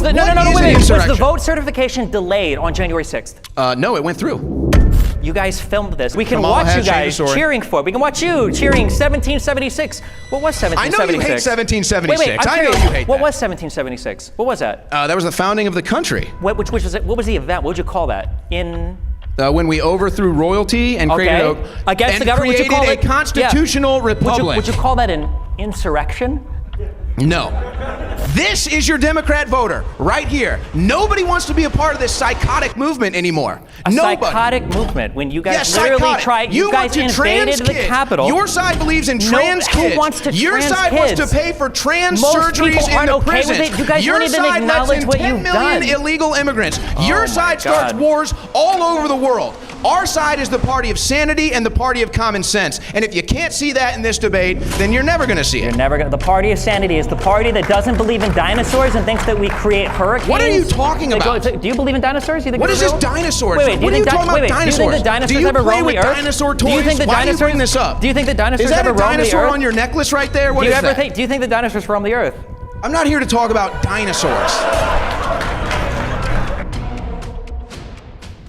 Was the vote certification delayed on January 6th? No, it went through. You guys filmed this. We can Kamala watch you Harris guys cheering for it. We can watch you cheering 1776. What was 1776? I know you hate 1776. Wait, I know you hate What that. was 1776? What was that? That was the founding of the country. Which was it? What was the event? What would you call that? When we overthrew royalty and created against the government, would you call a constitutional republic. Would you call that an insurrection? No. This is your Democrat voter, right here. Nobody wants to be a part of this psychotic movement anymore. Nobody. Psychotic movement, when you guys literally tried, you guys invaded the Capitol. Your side believes in trans kids. Who wants to Your trans side kids? wants to pay for trans Most surgeries people aren't in the okay prisons. with it. You guys Your don't even side lets acknowledge in what 10 you've million done. illegal immigrants. Your my side starts God. wars all over the world. Our side is the party of sanity and the party of common sense. And if you can't see that in this debate, then you're never going to see it. You're never going to. The party of sanity is the party that doesn't believe in dinosaurs and thinks that we create hurricanes. What are you talking about? Do you believe in dinosaurs? You think What is this dinosaurs? Wait, what are you talking about dinosaurs? Do you think the dinosaurs ever roam the earth? Dinosaur toys? Do you think the Why dinosaurs, do you bring this up? Do you think the dinosaurs is that ever a roam the dinosaur earth? on your necklace right there? What do you is ever that? do you think the dinosaurs roam the earth? I'm not here to talk about dinosaurs.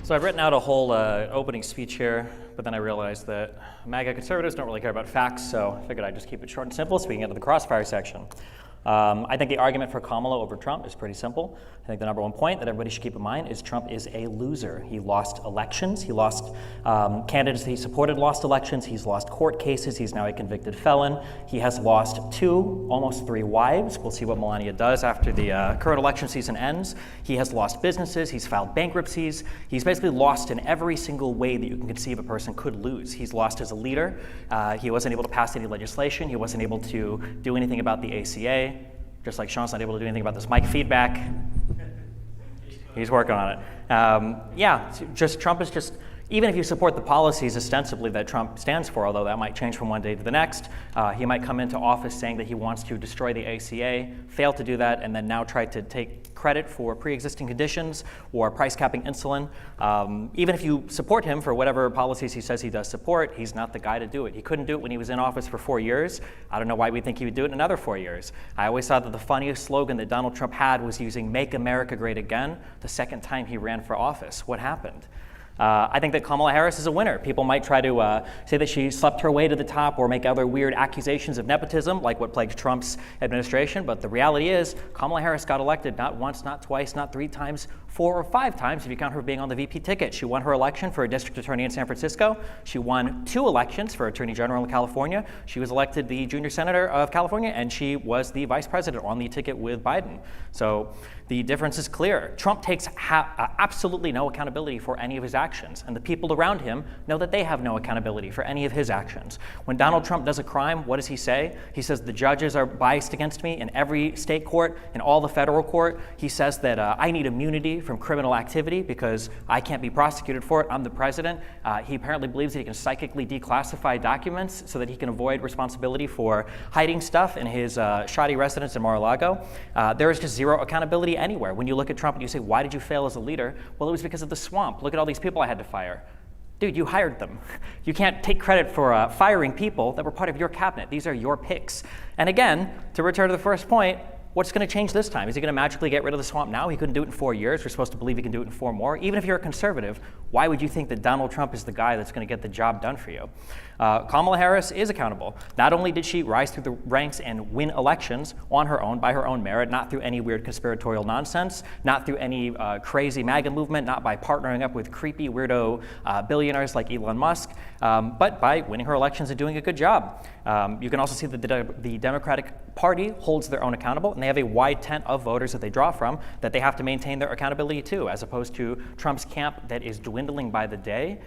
So I've written out a whole opening speech here, but then I realized that MAGA conservatives don't really care about facts, so I figured I'd just keep it short and simple so we can get to the crossfire section. I think the argument for Kamala over Trump is pretty simple. I think the number one point that everybody should keep in mind is Trump is a loser. He lost elections. He lost candidates that he supported lost elections. He's lost court cases. He's now a convicted felon. He has lost almost three wives. We'll see what Melania does after the current election season ends. He has lost businesses. He's filed bankruptcies. He's basically lost in every single way that you can conceive a person could lose. He's lost as a leader. He wasn't able to pass any legislation. He wasn't able to do anything about the ACA. Just like Sean's not able to do anything about this mic feedback. He's working on it. Trump is just, even if you support the policies ostensibly that Trump stands for, although that might change from one day to the next, he might come into office saying that he wants to destroy the ACA, fail to do that, and then now try to take credit for pre-existing conditions or price capping insulin. Even if you support him for whatever policies he says he does support, he's not the guy to do it. He couldn't do it when he was in office for 4 years. I don't know why we think he would do it in another 4 years. I always thought that the funniest slogan that Donald Trump had was using "Make America Great Again" the second time he ran for office. What happened? I think that Kamala Harris is a winner. People might try to say that she slept her way to the top or make other weird accusations of nepotism, like what plagued Trump's administration. But the reality is, Kamala Harris got elected not once, not twice, not 3 times, 4 or 5 times if you count her being on the VP ticket. She won her election for a district attorney in San Francisco. She won 2 elections for attorney general in California. She was elected the junior senator of California, and she was the vice president on the ticket with Biden. So the difference is clear. Trump takes absolutely no accountability for any of his actions, and the people around him know that they have no accountability for any of his actions. When Donald Trump does a crime, what does he say? He says the judges are biased against me in every state court, in all the federal court. He says that I need immunity from criminal activity because I can't be prosecuted for it. I'm the president. He apparently believes that he can psychically declassify documents so that he can avoid responsibility for hiding stuff in his shoddy residence in Mar-a-Lago. There is just zero accountability anywhere. When you look at Trump and you say, why did you fail as a leader? Well, it was because of the swamp. Look at all these people I had to fire. Dude, you hired them. You can't take credit for firing people that were part of your cabinet. These are your picks. And again, to return to the first point, what's going to change this time? Is he going to magically get rid of the swamp now? He couldn't do it in 4 years. We're supposed to believe he can do it in 4 more. Even if you're a conservative, why would you think that Donald Trump is the guy that's going to get the job done for you? Kamala Harris is accountable. Not only did she rise through the ranks and win elections on her own, by her own merit, not through any weird conspiratorial nonsense, not through any crazy MAGA movement, not by partnering up with creepy weirdo billionaires like Elon Musk, but by winning her elections and doing a good job. You can also see that the Democratic Party holds their own accountable, and they have a wide tent of voters that they draw from that they have to maintain their accountability to, as opposed to Trump's camp that is dwindling by the day.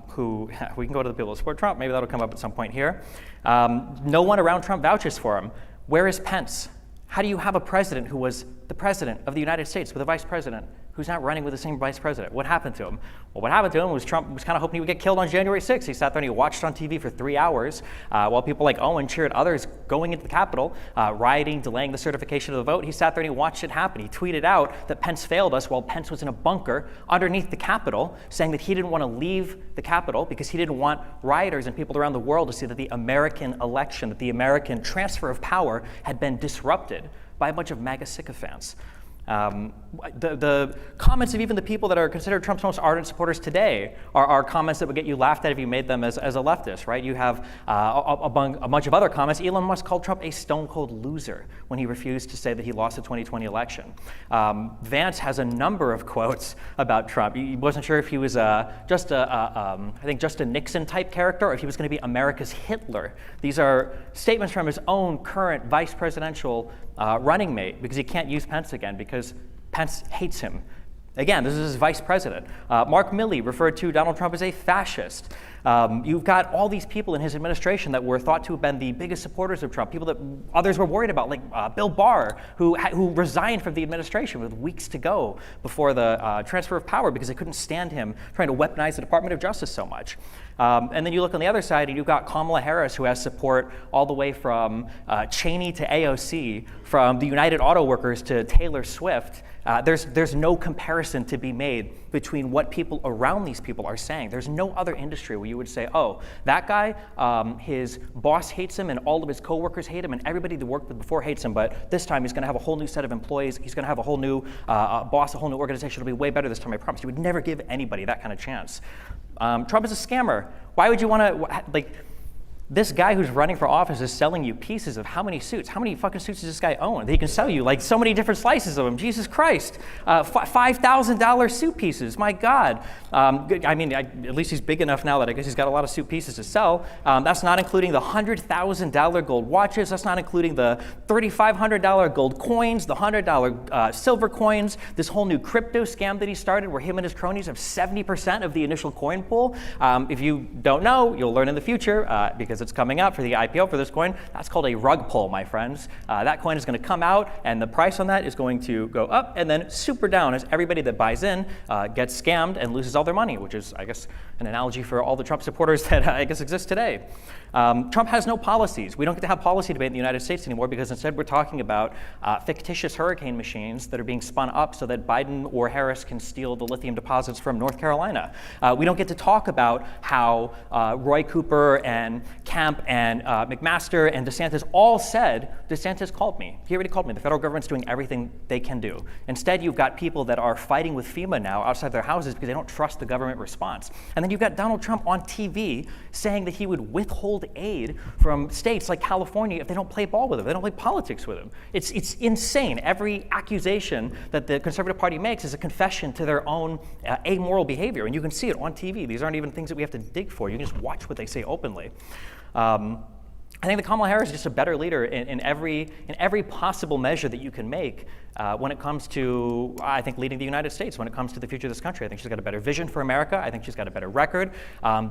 Who we can go to the people who support Trump. Maybe that'll come up at some point here. No one around Trump vouches for him. Where is Pence? How do you have a president who was the president of the United States with a vice president who's not running with the same vice president? What happened to him? Well, what happened to him was Trump was kind of hoping he would get killed on January 6th. He sat there and he watched on TV for 3 hours while people like Owen cheered others going into the Capitol, rioting, delaying the certification of the vote. He sat there and he watched it happen. He tweeted out that Pence failed us while Pence was in a bunker underneath the Capitol, saying that he didn't want to leave the Capitol because he didn't want rioters and people around the world to see that the American election, that the American transfer of power had been disrupted by a bunch of MAGA sycophants. The comments of even the people that are considered Trump's most ardent supporters today are comments that would get you laughed at if you made them as a leftist, right? You have a bunch of other comments. Elon Musk called Trump a stone-cold loser when he refused to say that he lost the 2020 election. Vance has a number of quotes about Trump. He wasn't sure if he was I think just a Nixon-type character, or if he was going to be America's Hitler. These are statements from his own current vice presidential running mate, because he can't use Pence again because Pence hates him. Again, this is his vice president. Mark Milley referred to Donald Trump as a fascist. You've got all these people in his administration that were thought to have been the biggest supporters of Trump, people that others were worried about, like Bill Barr, who resigned from the administration with weeks to go before the transfer of power because they couldn't stand him trying to weaponize the Department of Justice so much. And then you look on the other side, and you've got Kamala Harris, who has support all the way from Cheney to AOC, from the United Auto Workers to Taylor Swift. There's no comparison to be made between what people around these people are saying. There's no other industry where you would say, oh, that guy, his boss hates him and all of his coworkers hate him and everybody that worked with before hates him, but this time he's going to have a whole new set of employees. He's going to have a whole new boss, a whole new organization. It'll be way better this time, I promise. You would never give anybody that kind of chance. Trump is a scammer. Why would you want to, this guy who's running for office is selling you pieces of how many suits? How many fucking suits does this guy own? He can sell you like so many different slices of them. Jesus Christ. $5,000 suit pieces. My God. I mean, at least he's big enough now that I guess he's got a lot of suit pieces to sell. That's not including the $100,000 gold watches. That's not including the $3,500 gold coins, the $100 silver coins, this whole new crypto scam that he started where him and his cronies have 70% of the initial coin pool. If you don't know, you'll learn in the future because it's coming out for the IPO for this coin. That's called a rug pull, my friends. That coin is going to come out, and the price on that is going to go up and then super down as everybody that buys in gets scammed and loses all their money, which is, I guess, an analogy for all the Trump supporters that I guess exist today. Trump has no policies. We don't get to have policy debate in the United States anymore because instead we're talking about fictitious hurricane machines that are being spun up so that Biden or Harris can steal the lithium deposits from North Carolina. We don't get to talk about how Roy Cooper and Kemp and McMaster and DeSantis all said, DeSantis called me. He already called me. The federal government's doing everything they can do. Instead, you've got people that are fighting with FEMA now outside their houses because they don't trust the government response. And then you've got Donald Trump on TV saying that he would withhold aid from states like California if they don't play ball with him, they don't play politics with him. It's insane. Every accusation that the Conservative Party makes is a confession to their own amoral behavior, and you can see it on TV. These aren't even things that we have to dig for. You can just watch what they say openly. I think that Kamala Harris is just a better leader in every possible measure that you can make when it comes to, I think, leading the United States, when it comes to the future of this country. I think she's got a better vision for America. I think she's got a better record.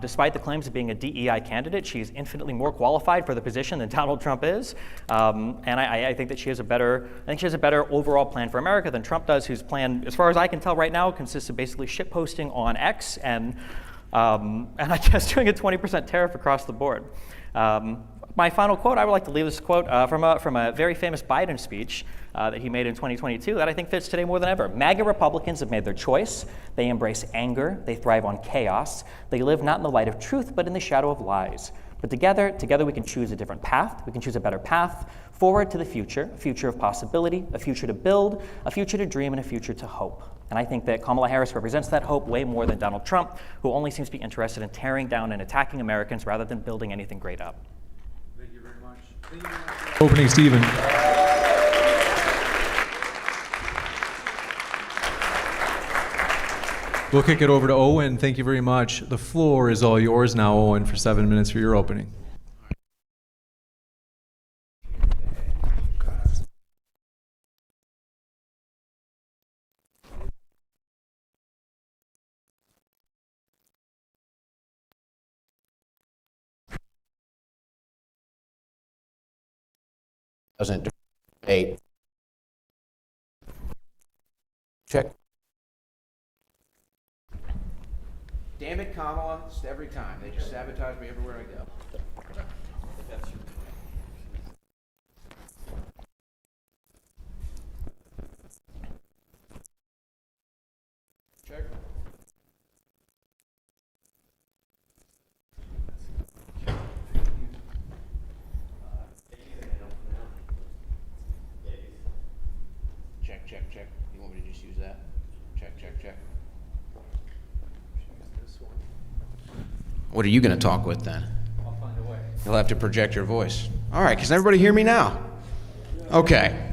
Despite the claims of being a DEI candidate, she's infinitely more qualified for the position than Donald Trump is. And I think that she has a better overall plan for America than Trump does, whose plan, as far as I can tell right now, consists of basically shitposting on X and I guess doing a 20% tariff across the board. My final quote, I would like to leave this quote from a very famous Biden speech that he made in 2022 that I think fits today more than ever. MAGA Republicans have made their choice. They embrace anger. They thrive on chaos. They live not in the light of truth, but in the shadow of lies. But together we can choose a different path. We can choose a better path forward to the future, a future of possibility, a future to build, a future to dream, and a future to hope. And I think that Kamala Harris represents that hope way more than Donald Trump, who only seems to be interested in tearing down and attacking Americans rather than building anything great up. Thank you very much. Opening Stephen. We'll kick it over to Owen. Thank you very much. The floor is all yours now, Owen, for 7 minutes for your opening. Doesn't debate. Check. Damn it, Kamala, it's every time. They just sabotage me everywhere I go. Check. Check. check, check. You want me to just use that? Check, check, check. What are you going to talk with then? I'll find a way. You'll have to project your voice. All right, can everybody hear me now? Okay.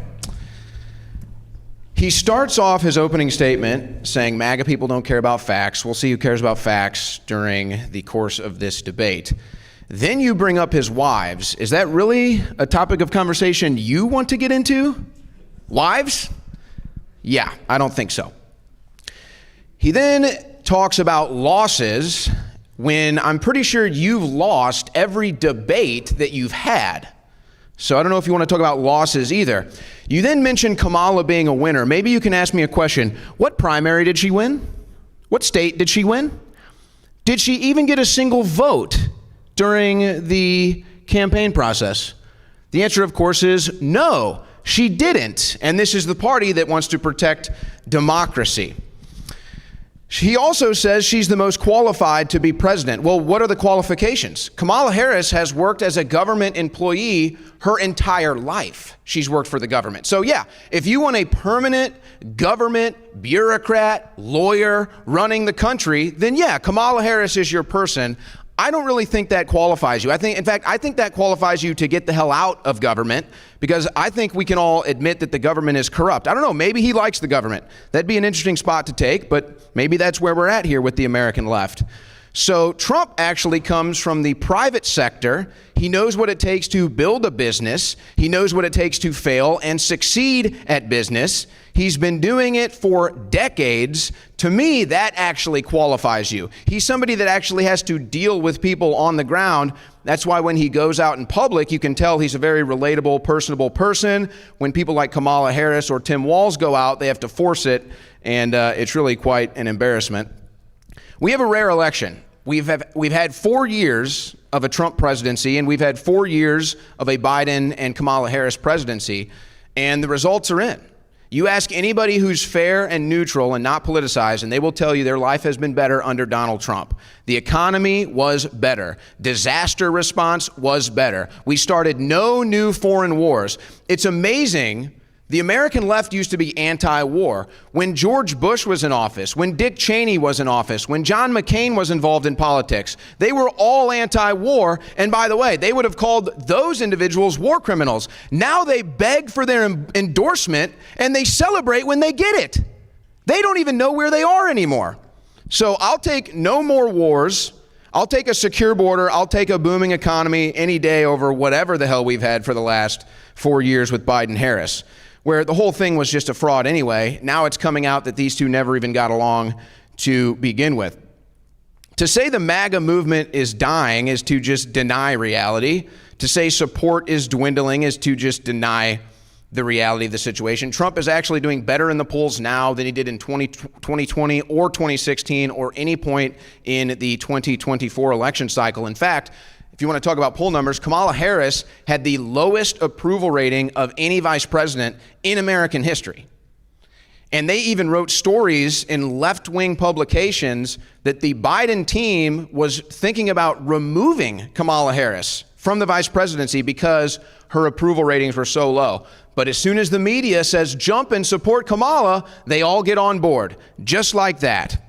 He starts off his opening statement saying MAGA people don't care about facts. We'll see who cares about facts during the course of this debate. Then you bring up his wives. Is that really a topic of conversation you want to get into? Wives? Yeah, I don't think so. He then talks about losses when I'm pretty sure you've lost every debate that you've had. So I don't know if you want to talk about losses either. You then mentioned Kamala being a winner. Maybe you can ask me a question. What primary did she win? What state did she win? Did she even get a single vote during the campaign process? The answer, of course, is no, she didn't. And this is the party that wants to protect democracy. He also says she's the most qualified to be president. Well, what are the qualifications? Kamala Harris has worked as a government employee her entire life. She's worked for the government. So yeah, if you want a permanent government bureaucrat, lawyer running the country, then yeah, Kamala Harris is your person. I don't really think that qualifies you. In fact, I think that qualifies you to get the hell out of government, because I think we can all admit that the government is corrupt. I don't know, maybe he likes the government. That'd be an interesting spot to take, but maybe that's where we're at here with the American left. So Trump actually comes from the private sector. He knows what it takes to build a business. He knows what it takes to fail and succeed at business. He's been doing it for decades. To me, that actually qualifies you. He's somebody that actually has to deal with people on the ground. That's why when he goes out in public, you can tell he's a very relatable, personable person. When people like Kamala Harris or Tim Walz go out, they have to force it, and it's really quite an embarrassment. We have a rare election. We've had 4 years of a Trump presidency, and we've had 4 years of a Biden and Kamala Harris presidency, and the results are in. You ask anybody who's fair and neutral and not politicized, and they will tell you their life has been better under Donald Trump. The economy was better. Disaster response was better. We started no new foreign wars. It's amazing. The American left used to be anti-war. When George Bush was in office, when Dick Cheney was in office, when John McCain was involved in politics, they were all anti-war. And by the way, they would have called those individuals war criminals. Now they beg for their endorsement and they celebrate when they get it. They don't even know where they are anymore. So I'll take no more wars. I'll take a secure border. I'll take a booming economy any day over whatever the hell we've had for the last 4 years with Biden-Harris, where the whole thing was just a fraud anyway. Now it's coming out that these two never even got along to begin with. To say the MAGA movement is dying is to just deny reality. To say support is dwindling is to just deny the reality of the situation. Trump is actually doing better in the polls now than he did in 2020 or 2016 or any point in the 2024 election cycle. In fact, if you want to talk about poll numbers, Kamala Harris had the lowest approval rating of any vice president in American history. And they even wrote stories in left-wing publications that the Biden team was thinking about removing Kamala Harris from the vice presidency because her approval ratings were so low. But as soon as the media says jump and support Kamala, they all get on board, just like that.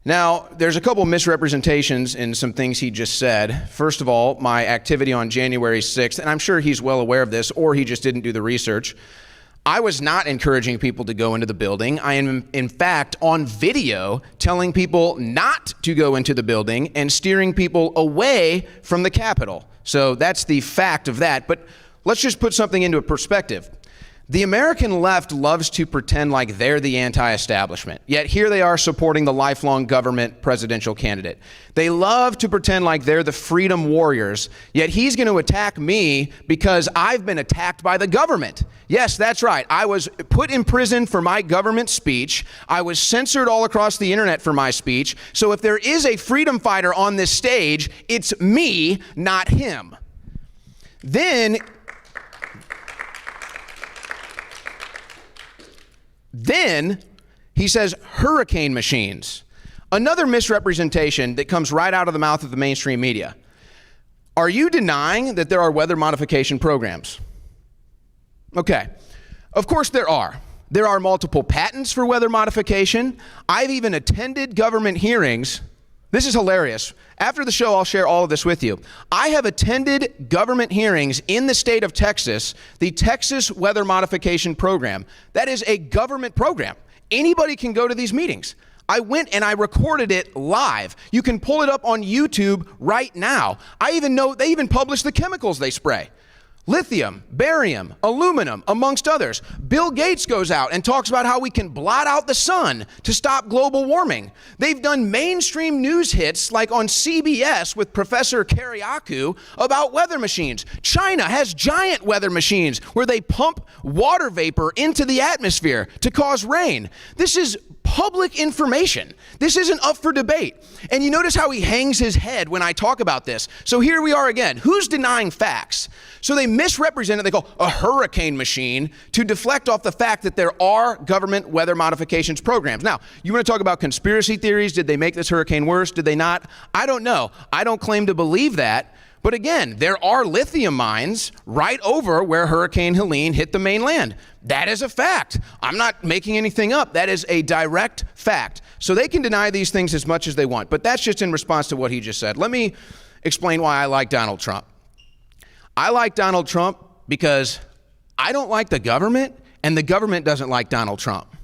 Now, there's a couple misrepresentations in some things he just said. First of all, my activity on January 6th, and I'm sure he's well aware of this, or he just didn't do the research. I was not encouraging people to go into the building. I am, in fact, on video telling people not to go into the building and steering people away from the Capitol. So that's the fact of that. But let's just put something into perspective. The American left loves to pretend like they're the anti-establishment, yet here they are supporting the lifelong government presidential candidate. They love to pretend like they're the freedom warriors, yet he's going to attack me because I've been attacked by the government. Yes, that's right. I was put in prison for my government speech. I was censored all across the internet for my speech. So if there is a freedom fighter on this stage, it's me, not him. Then he says hurricane machines. Another misrepresentation that comes right out of the mouth of the mainstream media. Are you denying that there are weather modification programs? Okay. Of course there are. There are multiple patents for weather modification. I've even attended government hearings. This is hilarious. After the show, I'll share all of this with you. I have attended government hearings in the state of Texas, the Texas Weather Modification Program. That is a government program. Anybody can go to these meetings. I went and I recorded it live. You can pull it up on YouTube right now. I even know they even publish the chemicals they spray. Lithium, barium, aluminum, amongst others. Bill Gates goes out and talks about how we can blot out the sun to stop global warming. They've done mainstream news hits like on CBS with Professor Kariakou about weather machines. China has giant weather machines where they pump water vapor into the atmosphere to cause rain. This is public information. This isn't up for debate. And you notice how he hangs his head when I talk about this. So here we are again. Who's denying facts? So they misrepresent it. They call a hurricane machine to deflect off the fact that there are government weather modifications programs. Now, you want to talk about conspiracy theories? Did they make this hurricane worse? Did they not? I don't know. I don't claim to believe that. But again, there are lithium mines right over where Hurricane Helene hit the mainland. That is a fact. I'm not making anything up. That is a direct fact. So they can deny these things as much as they want. But that's just in response to what he just said. Let me explain why I like Donald Trump. I like Donald Trump because I don't like the government, and the government doesn't like Donald Trump.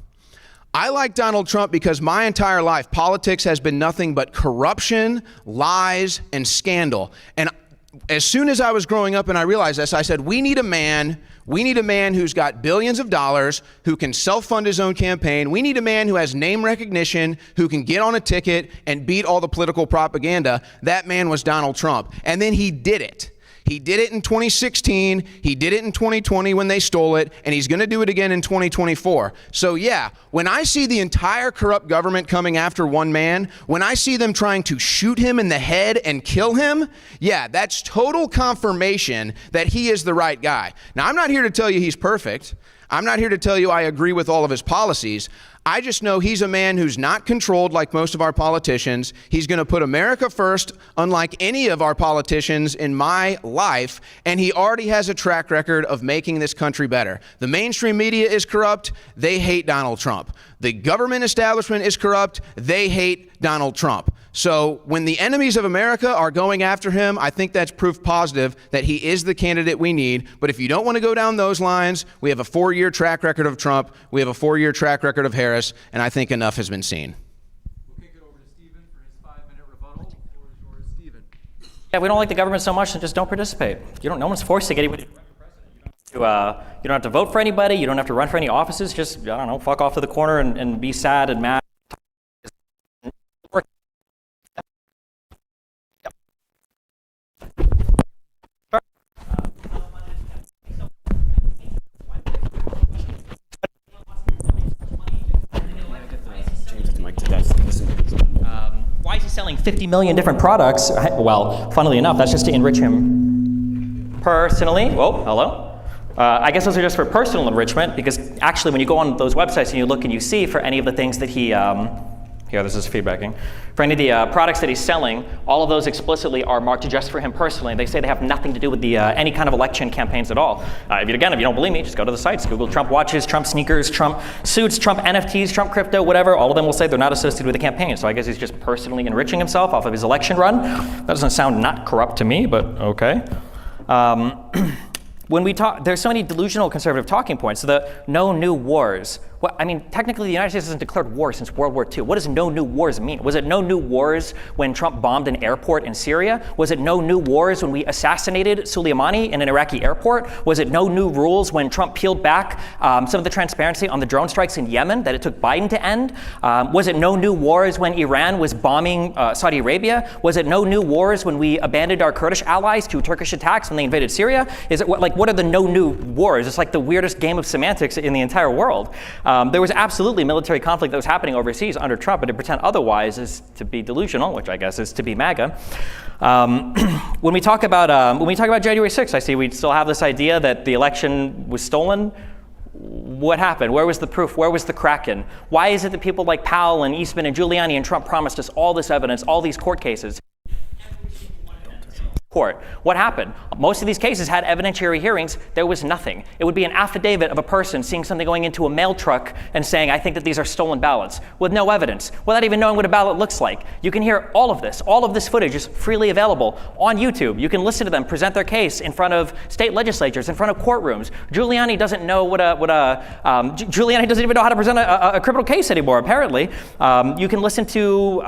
I like Donald Trump because my entire life, politics has been nothing but corruption, lies, and scandal. And as soon as I was growing up and I realized this, I said, we need a man who's got billions of dollars, who can self-fund his own campaign. We need a man who has name recognition, who can get on a ticket and beat all the political propaganda. That man was Donald Trump. And then he did it. He did it in 2016, he did it in 2020 when they stole it, and he's going to do it again in 2024. So yeah, when I see the entire corrupt government coming after one man, when I see them trying to shoot him in the head and kill him, yeah, that's total confirmation that he is the right guy. Now, I'm not here to tell you he's perfect. I'm not here to tell you I agree with all of his policies. I just know he's a man who's not controlled like most of our politicians. He's going to put America first, unlike any of our politicians in my life, and he already has a track record of making this country better. The mainstream media is corrupt. They hate Donald Trump. The government establishment is corrupt. They hate Donald Trump. So when the enemies of America are going after him, I think that's proof positive that he is the candidate we need. But if you don't want to go down those lines, we have a 4-year track record of Trump. We have a 4-year track record of Harris, and I think enough has been seen. We'll kick it over to Stephen for his 5-minute rebuttal. The floor is yours, Stephen. Yeah, we don't like the government so much, then just don't participate. No one's forcing anybody to run for president. You don't have to vote for anybody. You don't have to run for any offices. Just, I don't know, fuck off to the corner and be sad and mad. Why is he selling 50 million different products? Well, funnily enough, that's just to enrich him personally. Whoa, hello. I guess those are just for personal enrichment, because actually when you go on those websites and you look and you see for any of the things that he, here, this is feedbacking. For any of the products that he's selling, all of those explicitly are marked just for him personally. They say they have nothing to do with the any kind of election campaigns at all. If you don't believe me, just go to the sites. Google Trump watches, Trump sneakers, Trump suits, Trump NFTs, Trump crypto, whatever. All of them will say they're not associated with the campaign. So I guess he's just personally enriching himself off of his election run. That doesn't sound not corrupt to me, but okay. When we talk, there's so many delusional conservative talking points. So the no new wars. Well, I mean, technically, the United States hasn't declared war since World War II. What does no new wars mean? Was it no new wars when Trump bombed an airport in Syria? Was it no new wars when we assassinated Soleimani in an Iraqi airport? Was it no new rules when Trump peeled back some of the transparency on the drone strikes in Yemen that it took Biden to end? Was it no new wars when Iran was bombing Saudi Arabia? Was it no new wars when we abandoned our Kurdish allies to Turkish attacks when they invaded Syria? Is it what are the no new wars? It's like the weirdest game of semantics in the entire world. There was absolutely military conflict that was happening overseas under Trump, but to pretend otherwise is to be delusional, which I guess is to be MAGA. When we talk about January 6th, I see we still have this idea that the election was stolen. What happened? Where was the proof? Where was the Kraken? Why is it that people like Powell and Eastman and Giuliani and Trump promised us all this evidence, all these court cases? court. What happened? Most of these cases had evidentiary hearings. There was nothing. It would be an affidavit of a person seeing something going into a mail truck and saying, I think that these are stolen ballots, with no evidence, without even knowing what a ballot looks like. You can hear all of this. All of this footage is freely available on YouTube. You can listen to them present their case in front of state legislatures, in front of courtrooms. Giuliani doesn't know Giuliani doesn't even know how to present a criminal case anymore, apparently. You can listen to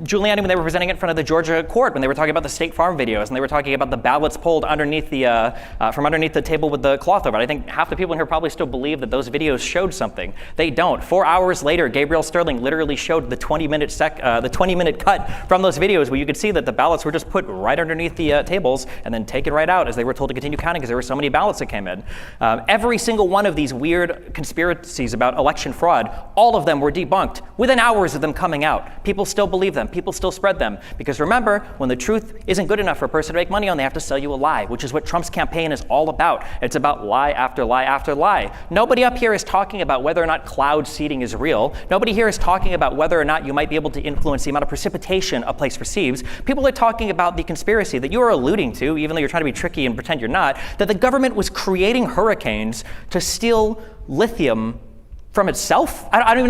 Giuliani when they were presenting it in front of the Georgia court, when they were talking about the State Farm videos, and they were talking about the ballots pulled underneath from underneath the table with the cloth over it. I think half the people in here probably still believe that those videos showed something. They don't. 4 hours later, Gabriel Sterling literally showed the 20-minute cut from those videos where you could see that the ballots were just put right underneath the tables and then taken right out as they were told to continue counting because there were so many ballots that came in. Every single one of these weird conspiracies about election fraud, all of them were debunked within hours of them coming out. People still believe them. People still spread them. Because remember, when the truth isn't good enough for a person to make money on, they have to sell you a lie, which is what Trump's campaign is all about. It's about lie after lie after lie. Nobody up here is talking about whether or not cloud seeding is real. Nobody here is talking about whether or not you might be able to influence the amount of precipitation a place receives. People are talking about the conspiracy that you are alluding to, even though you're trying to be tricky and pretend you're not, that the government was creating hurricanes to steal lithium from itself? I don't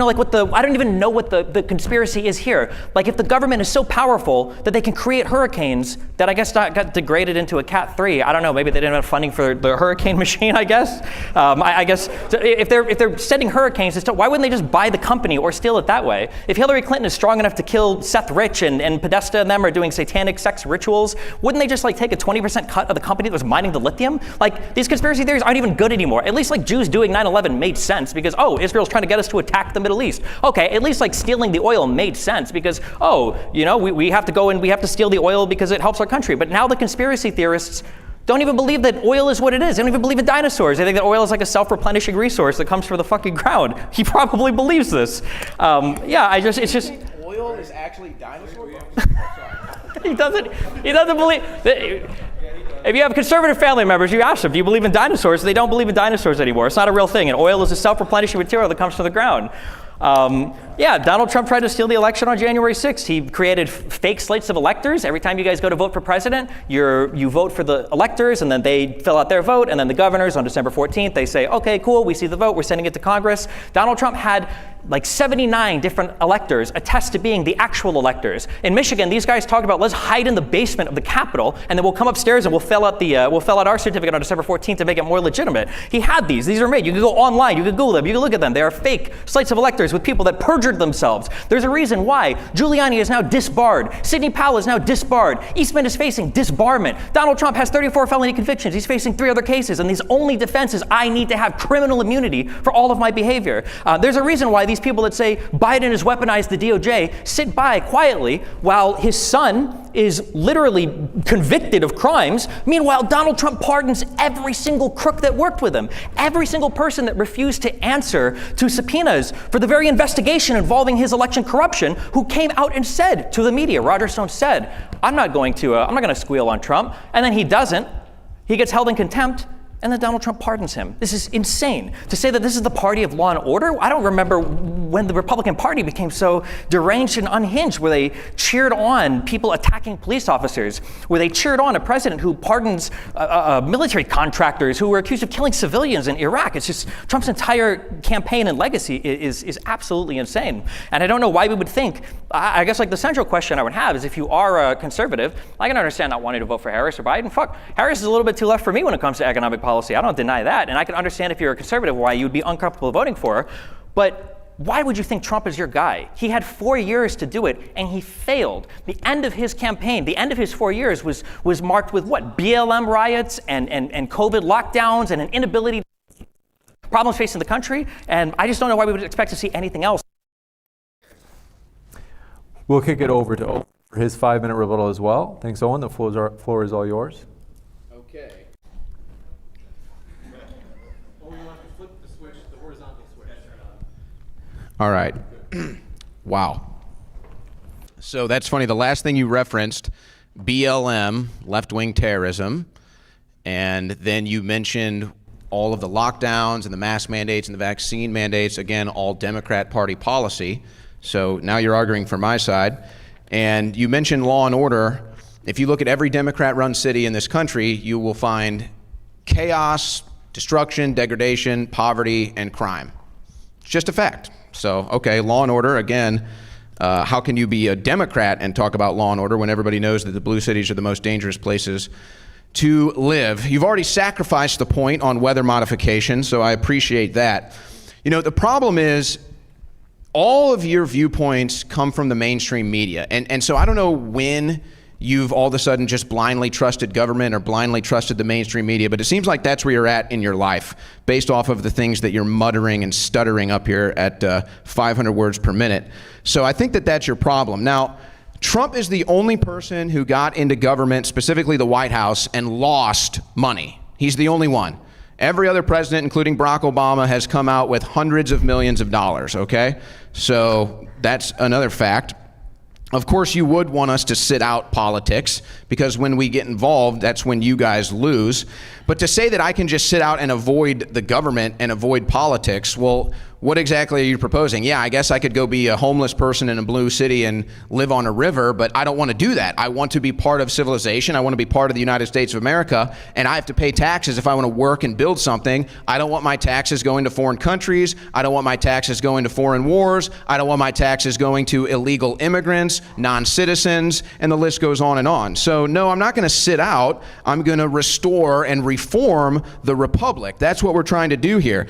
even know what the conspiracy is here. Like, if the government is so powerful that they can create hurricanes that I guess got degraded into a Cat 3, I don't know, maybe they didn't have funding for the hurricane machine, I guess. I guess if they're sending hurricanes, why wouldn't they just buy the company or steal it that way? If Hillary Clinton is strong enough to kill Seth Rich and Podesta and them are doing satanic sex rituals, wouldn't they just like take a 20% cut of the company that was mining the lithium? Like, these conspiracy theories aren't even good anymore. At least like Jews doing 9/11 made sense because, Israel's trying to get us to attack the Middle East. Okay, at least like stealing the oil made sense because, we have to go and we have to steal the oil because it helps our country. But now the conspiracy theorists don't even believe that oil is what it is. They don't even believe in dinosaurs. They think that oil is like a self-replenishing resource that comes from the fucking ground. He probably believes this. It's just... Oil is actually dinosaurs? He doesn't believe... If you have conservative family members, you ask them, do you believe in dinosaurs? They don't believe in dinosaurs anymore. It's not a real thing. And oil is a self-replenishing material that comes from the ground. Donald Trump tried to steal the election on January 6th. He created fake slates of electors. Every time you guys go to vote for president, you vote for the electors, and then they fill out their vote, and then the governors on December 14th, they say, okay, cool, we see the vote, we're sending it to Congress. Donald Trump had like 79 different electors attest to being the actual electors. In Michigan, these guys talked about, let's hide in the basement of the Capitol, and then we'll come upstairs and we'll fill out our certificate on December 14th to make it more legitimate. He had these. These are made. You can go online. You can Google them. You can look at them. They are fake slates of electors with people that perjured themselves. There's a reason why. Giuliani is now disbarred. Sidney Powell is now disbarred. Eastman is facing disbarment. Donald Trump has 34 felony convictions. He's facing 3 other cases, and his only defense is, I need to have criminal immunity for all of my behavior. There's a reason why these people that say Biden has weaponized the DOJ sit by quietly while his son is literally convicted of crimes. Meanwhile, Donald Trump pardons every single crook that worked with him, every single person that refused to answer to subpoenas for the very investigation involving his election corruption, who came out and said to the media, Roger Stone said, I'm not going to squeal on Trump. And then he doesn't. He gets held in contempt. And then Donald Trump pardons him. This is insane. To say that this is the party of law and order? I don't remember when the Republican Party became so deranged and unhinged, where they cheered on people attacking police officers, where they cheered on a president who pardons military contractors who were accused of killing civilians in Iraq. It's just, Trump's entire campaign and legacy is absolutely insane. And I don't know why we would think, I guess like the central question I would have is, if you are a conservative, I can understand not wanting to vote for Harris or Biden. Fuck, Harris is a little bit too left for me when it comes to economic policy. I don't deny that. And I can understand if you're a conservative why you'd be uncomfortable voting for her. But why would you think Trump is your guy? He had 4 years to do it, and he failed. The end of his campaign, the end of his 4 years was marked with what? BLM riots and COVID lockdowns and an inability, problems facing the country. And I just don't know why we would expect to see anything else. We'll kick it over to Owen for his 5-minute rebuttal as well. Thanks, Owen. The floor is all yours. Okay. All right. Wow. So that's funny. The last thing you referenced, BLM, left-wing terrorism, and then you mentioned all of the lockdowns and the mask mandates and the vaccine mandates, again, all Democrat Party policy. So now you're arguing for my side. And you mentioned law and order. If you look at every Democrat-run city in this country, you will find chaos, destruction, degradation, poverty, and crime. It's just a fact. So, okay, law and order, again, how can you be a Democrat and talk about law and order when everybody knows that the blue cities are the most dangerous places to live? You've already sacrificed the point on weather modification, so I appreciate that. You know, the problem is all of your viewpoints come from the mainstream media. And so I don't know when you've all of a sudden just blindly trusted government or blindly trusted the mainstream media, but it seems like that's where you're at in your life based off of the things that you're muttering and stuttering up here at 500 words per minute. So I think that that's your problem. Now, Trump is the only person who got into government, specifically the White House, and lost money. He's the only one. Every other president, including Barack Obama, has come out with hundreds of millions of dollars, okay? So that's another fact. Of course, you would want us to sit out politics, because when we get involved, that's when you guys lose. But to say that I can just sit out and avoid the government and avoid politics, well, what exactly are you proposing? Yeah, I guess I could go be a homeless person in a blue city and live on a river, but I don't want to do that. I want to be part of civilization. I want to be part of the United States of America, and I have to pay taxes if I want to work and build something. I don't want my taxes going to foreign countries. I don't want my taxes going to foreign wars. I don't want my taxes going to illegal immigrants, non-citizens, and the list goes on and on. So no, I'm not going to sit out. I'm going to restore and reform the republic. That's what we're trying to do here.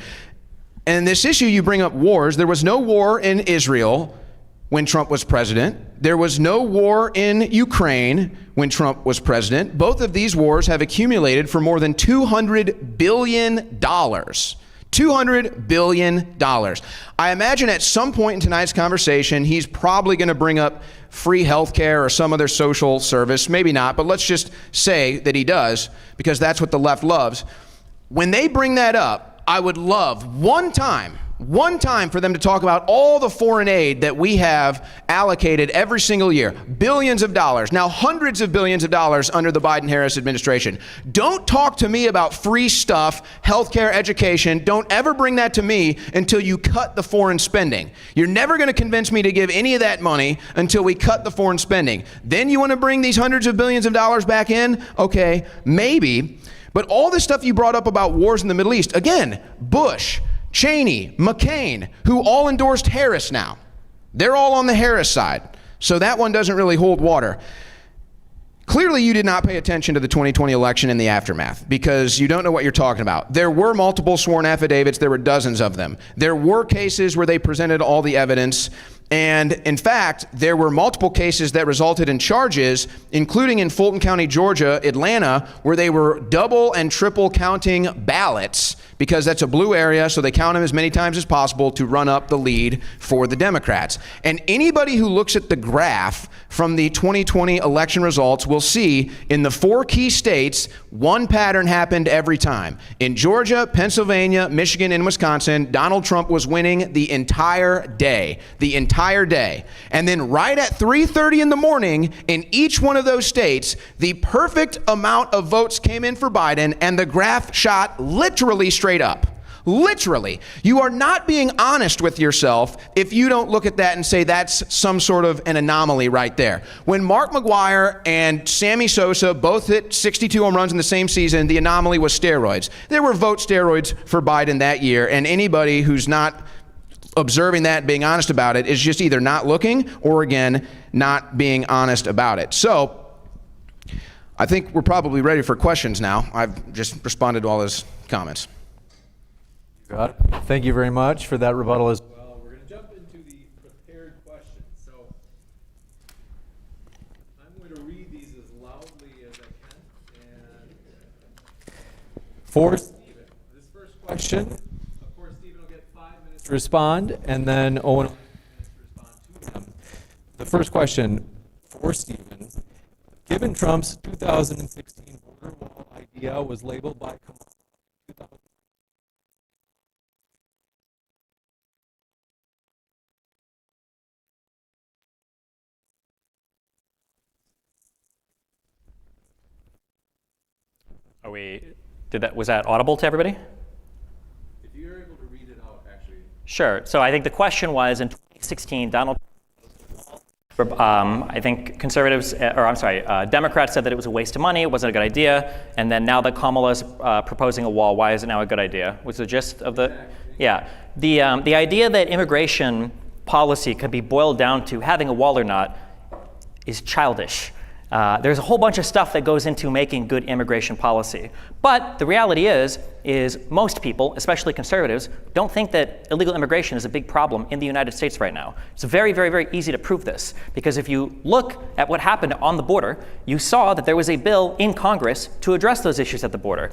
And this issue, you bring up wars. There was no war in Israel when Trump was president. There was no war in Ukraine when Trump was president. Both of these wars have accumulated for more than $200 billion. $200 billion. I imagine at some point in tonight's conversation, he's probably going to bring up free health care or some other social service. Maybe not, but let's just say that he does, because that's what the left loves. When they bring that up, I would love one time for them to talk about all the foreign aid that we have allocated every single year. Billions of dollars, now hundreds of billions of dollars under the Biden-Harris administration. Don't talk to me about free stuff, healthcare, education. Don't ever bring that to me until you cut the foreign spending. You're never going to convince me to give any of that money until we cut the foreign spending. Then you want to bring these hundreds of billions of dollars back in? Okay, maybe. But all this stuff you brought up about wars in the Middle East, again, Bush, Cheney, McCain, who all endorsed Harris now. They're all on the Harris side. So that one doesn't really hold water. Clearly, you did not pay attention to the 2020 election and the aftermath, because you don't know what you're talking about. There were multiple sworn affidavits. There were dozens of them. There were cases where they presented all the evidence. And in fact, there were multiple cases that resulted in charges, including in Fulton County, Georgia, Atlanta, where they were double and triple counting ballots, because that's a blue area, so they count them as many times as possible to run up the lead for the Democrats. And anybody who looks at the graph from the 2020 election results will see in the 4 key states, one pattern happened every time. In Georgia, Pennsylvania, Michigan, and Wisconsin, Donald Trump was winning the entire day. And then right at 3:30 in the morning, in each one of those states, the perfect amount of votes came in for Biden, and the graph shot literally straight up. Literally. You are not being honest with yourself if you don't look at that and say that's some sort of an anomaly right there. When Mark McGwire and Sammy Sosa both hit 62 home runs in the same season, the anomaly was steroids. There were vote steroids for Biden that year, and anybody who's not observing that, being honest about it, is just either not looking or, again, not being honest about it. So I think we're probably ready for questions now. I've just responded to all his comments. Got it. Thank you very much for that rebuttal as well. We're going to jump into the prepared questions. So I'm going to read these as loudly as I can. And for Stephen, this first question, of course, Stephen will get 5 minutes to respond, and then Owen will get 5 minutes to respond to them. The first question for Stephen: given Trump's 2016 border wall idea was labeled by Kamala Harris, was that audible to everybody? if you're able to read it out, actually. Sure. So I think the question was, in 2016, Donald Trump I think conservatives, Democrats said that it was a waste of money, it wasn't a good idea, and then now that Kamala's proposing a wall, why is it now a good idea? Was the gist of the, yeah. The idea that immigration policy could be boiled down to having a wall or not is childish. There's a whole bunch of stuff that goes into making good immigration policy. But the reality is most people, especially conservatives, don't think that illegal immigration is a big problem in the United States right now. It's very, very, very easy to prove this, because if you look at what happened on the border, you saw that there was a bill in Congress to address those issues at the border.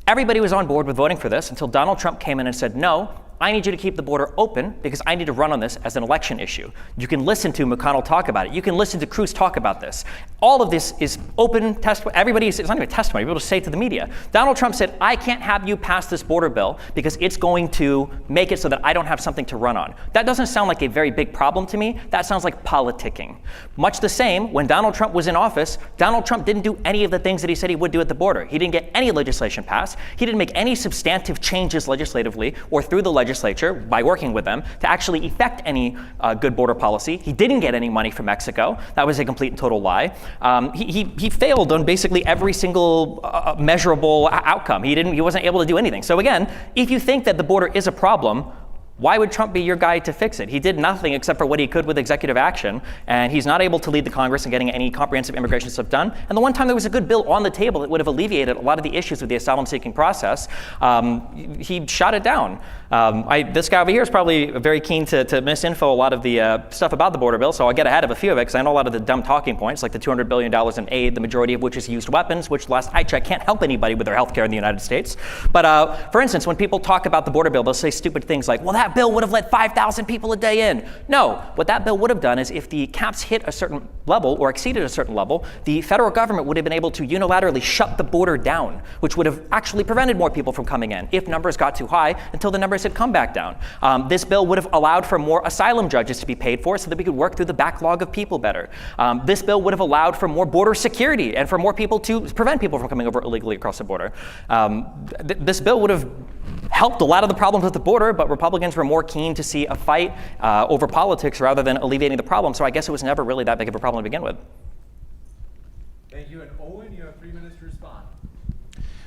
Everybody was on board with voting for this until Donald Trump came in and said, no, I need you to keep the border open because I need to run on this as an election issue. You can listen to McConnell talk about it. You can listen to Cruz talk about this. All of this is open testimony. It's not even testimony. People just say it to the media. Donald Trump said, I can't have you pass this border bill because it's going to make it so that I don't have something to run on. That doesn't sound like a very big problem to me. That sounds like politicking. Much the same, when Donald Trump was in office, Donald Trump didn't do any of the things that he said he would do at the border. He didn't get any legislation passed. He didn't make any substantive changes legislatively or through the legislature by working with them to actually effect any good border policy. He didn't get any money from Mexico. That was a complete and total lie. He failed on basically every single measurable outcome. He wasn't able to do anything. So again, if you think that the border is a problem, why would Trump be your guy to fix it? He did nothing except for what he could with executive action, and he's not able to lead the Congress in getting any comprehensive immigration stuff done. And the one time there was a good bill on the table that would have alleviated a lot of the issues with the asylum-seeking process, he shot it down. This guy over here is probably very keen to misinfo a lot of the stuff about the border bill, so I'll get ahead of a few of it because I know a lot of the dumb talking points, like the $200 billion in aid, the majority of which is used weapons, which last I checked can't help anybody with their health care in the United States. But for instance, when people talk about the border bill, they'll say stupid things like, well, that bill would have let 5,000 people a day in. No, what that bill would have done is if the caps hit a certain level or exceeded a certain level, the federal government would have been able to unilaterally shut the border down, which would have actually prevented more people from coming in if numbers got too high until the numbers had come back down. This bill would have allowed for more asylum judges to be paid for so that we could work through the backlog of people better. This bill would have allowed for more border security and for more people to prevent people from coming over illegally across the border. This bill would have helped a lot of the problems at the border, but Republicans were more keen to see a fight over politics rather than alleviating the problem. So I guess it was never really that big of a problem to begin with. Thank you. And Owen, you have 3 minutes to respond.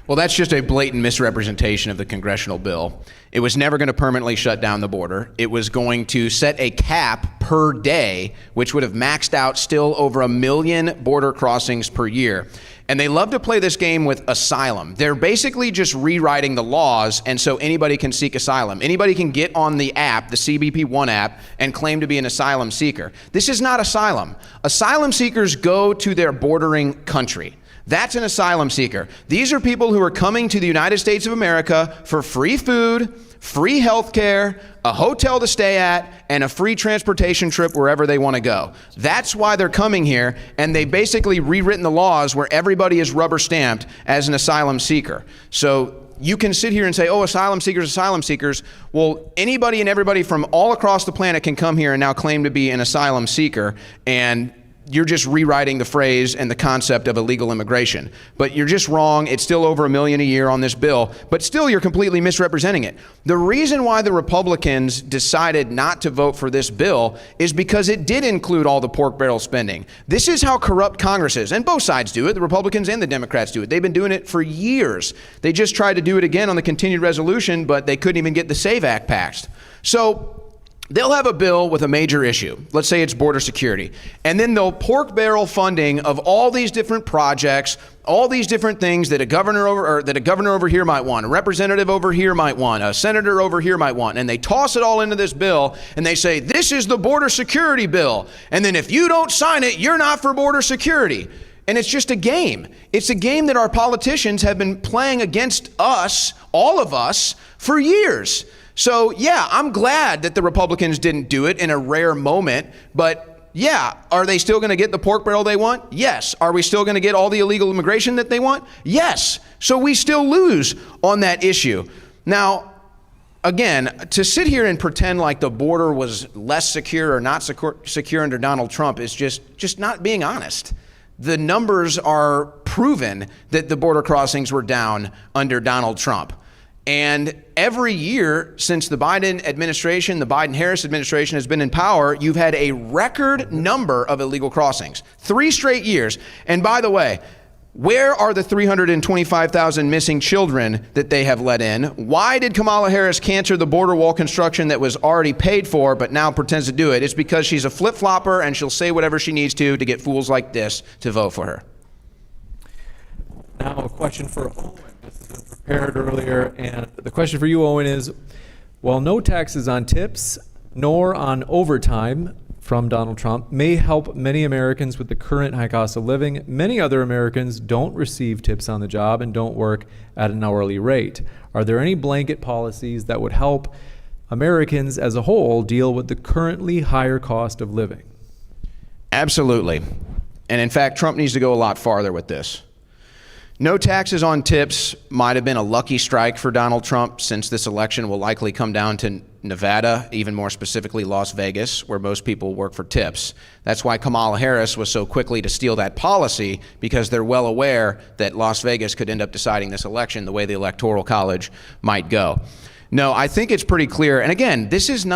Well, that's just a blatant misrepresentation of the congressional bill. It was never going to permanently shut down the border. It was going to set a cap per day, which would have maxed out still over 1 million border crossings per year. And they love to play this game with asylum. They're basically just rewriting the laws, and so anybody can seek asylum. Anybody can get on the app, the CBP One app, and claim to be an asylum seeker. This is not asylum. Asylum seekers go to their bordering country. That's an asylum seeker. These are people who are coming to the United States of America for free food, free health care, a hotel to stay at, and a free transportation trip wherever they want to go. That's why they're coming here, and they've basically rewritten the laws where everybody is rubber stamped as an asylum seeker. So you can sit here and say, oh, asylum seekers, asylum seekers. Well, anybody and everybody from all across the planet can come here and now claim to be an asylum seeker, and you're just rewriting the phrase and the concept of illegal immigration. But you're just wrong. It's still over 1 million a year on this bill, but still you're completely misrepresenting it. The reason why the Republicans decided not to vote for this bill is because it did include all the pork barrel spending. This is how corrupt Congress is, and both sides do it. The Republicans and the Democrats do it. They've been doing it for years. They just tried to do it again on the continued resolution, but they couldn't even get the SAVE Act passed. So they'll have a bill with a major issue. Let's say it's border security. And then they'll pork barrel funding of all these different projects, all these different things that a governor over here might want, a representative over here might want, a senator over here might want. And they toss it all into this bill and they say, this is the border security bill. And then if you don't sign it, you're not for border security. And it's just a game. It's a game that our politicians have been playing against us, all of us, for years. So yeah, I'm glad that the Republicans didn't do it in a rare moment, but yeah, are they still going to get the pork barrel they want? Yes. Are we still going to get all the illegal immigration that they want? Yes. So we still lose on that issue. Now, again, to sit here and pretend like the border was less secure or not secure under Donald Trump is just not being honest. The numbers are proven that the border crossings were down under Donald Trump. And every year since the Biden administration, the Biden-Harris administration has been in power, you've had a record number of illegal crossings. 3 straight years. And by the way, where are the 325,000 missing children that they have let in? Why did Kamala Harris cancel the border wall construction that was already paid for but now pretends to do it? It's because she's a flip-flopper and she'll say whatever she needs to get fools like this to vote for her. Now a question for Owen. This has been prepared earlier, and the question for you, Owen, is, while no taxes on tips nor on overtime from Donald Trump may help many Americans with the current high cost of living, many other Americans don't receive tips on the job and don't work at an hourly rate. Are there any blanket policies that would help Americans as a whole deal with the currently higher cost of living? Absolutely. And in fact, Trump needs to go a lot farther with this. No taxes on tips might have been a lucky strike for Donald Trump, since this election will likely come down to Nevada, even more specifically Las Vegas, where most people work for tips. That's why Kamala Harris was so quickly to steal that policy, because they're well aware that Las Vegas could end up deciding this election the way the Electoral College might go. No, I think it's pretty clear. And again, this isn't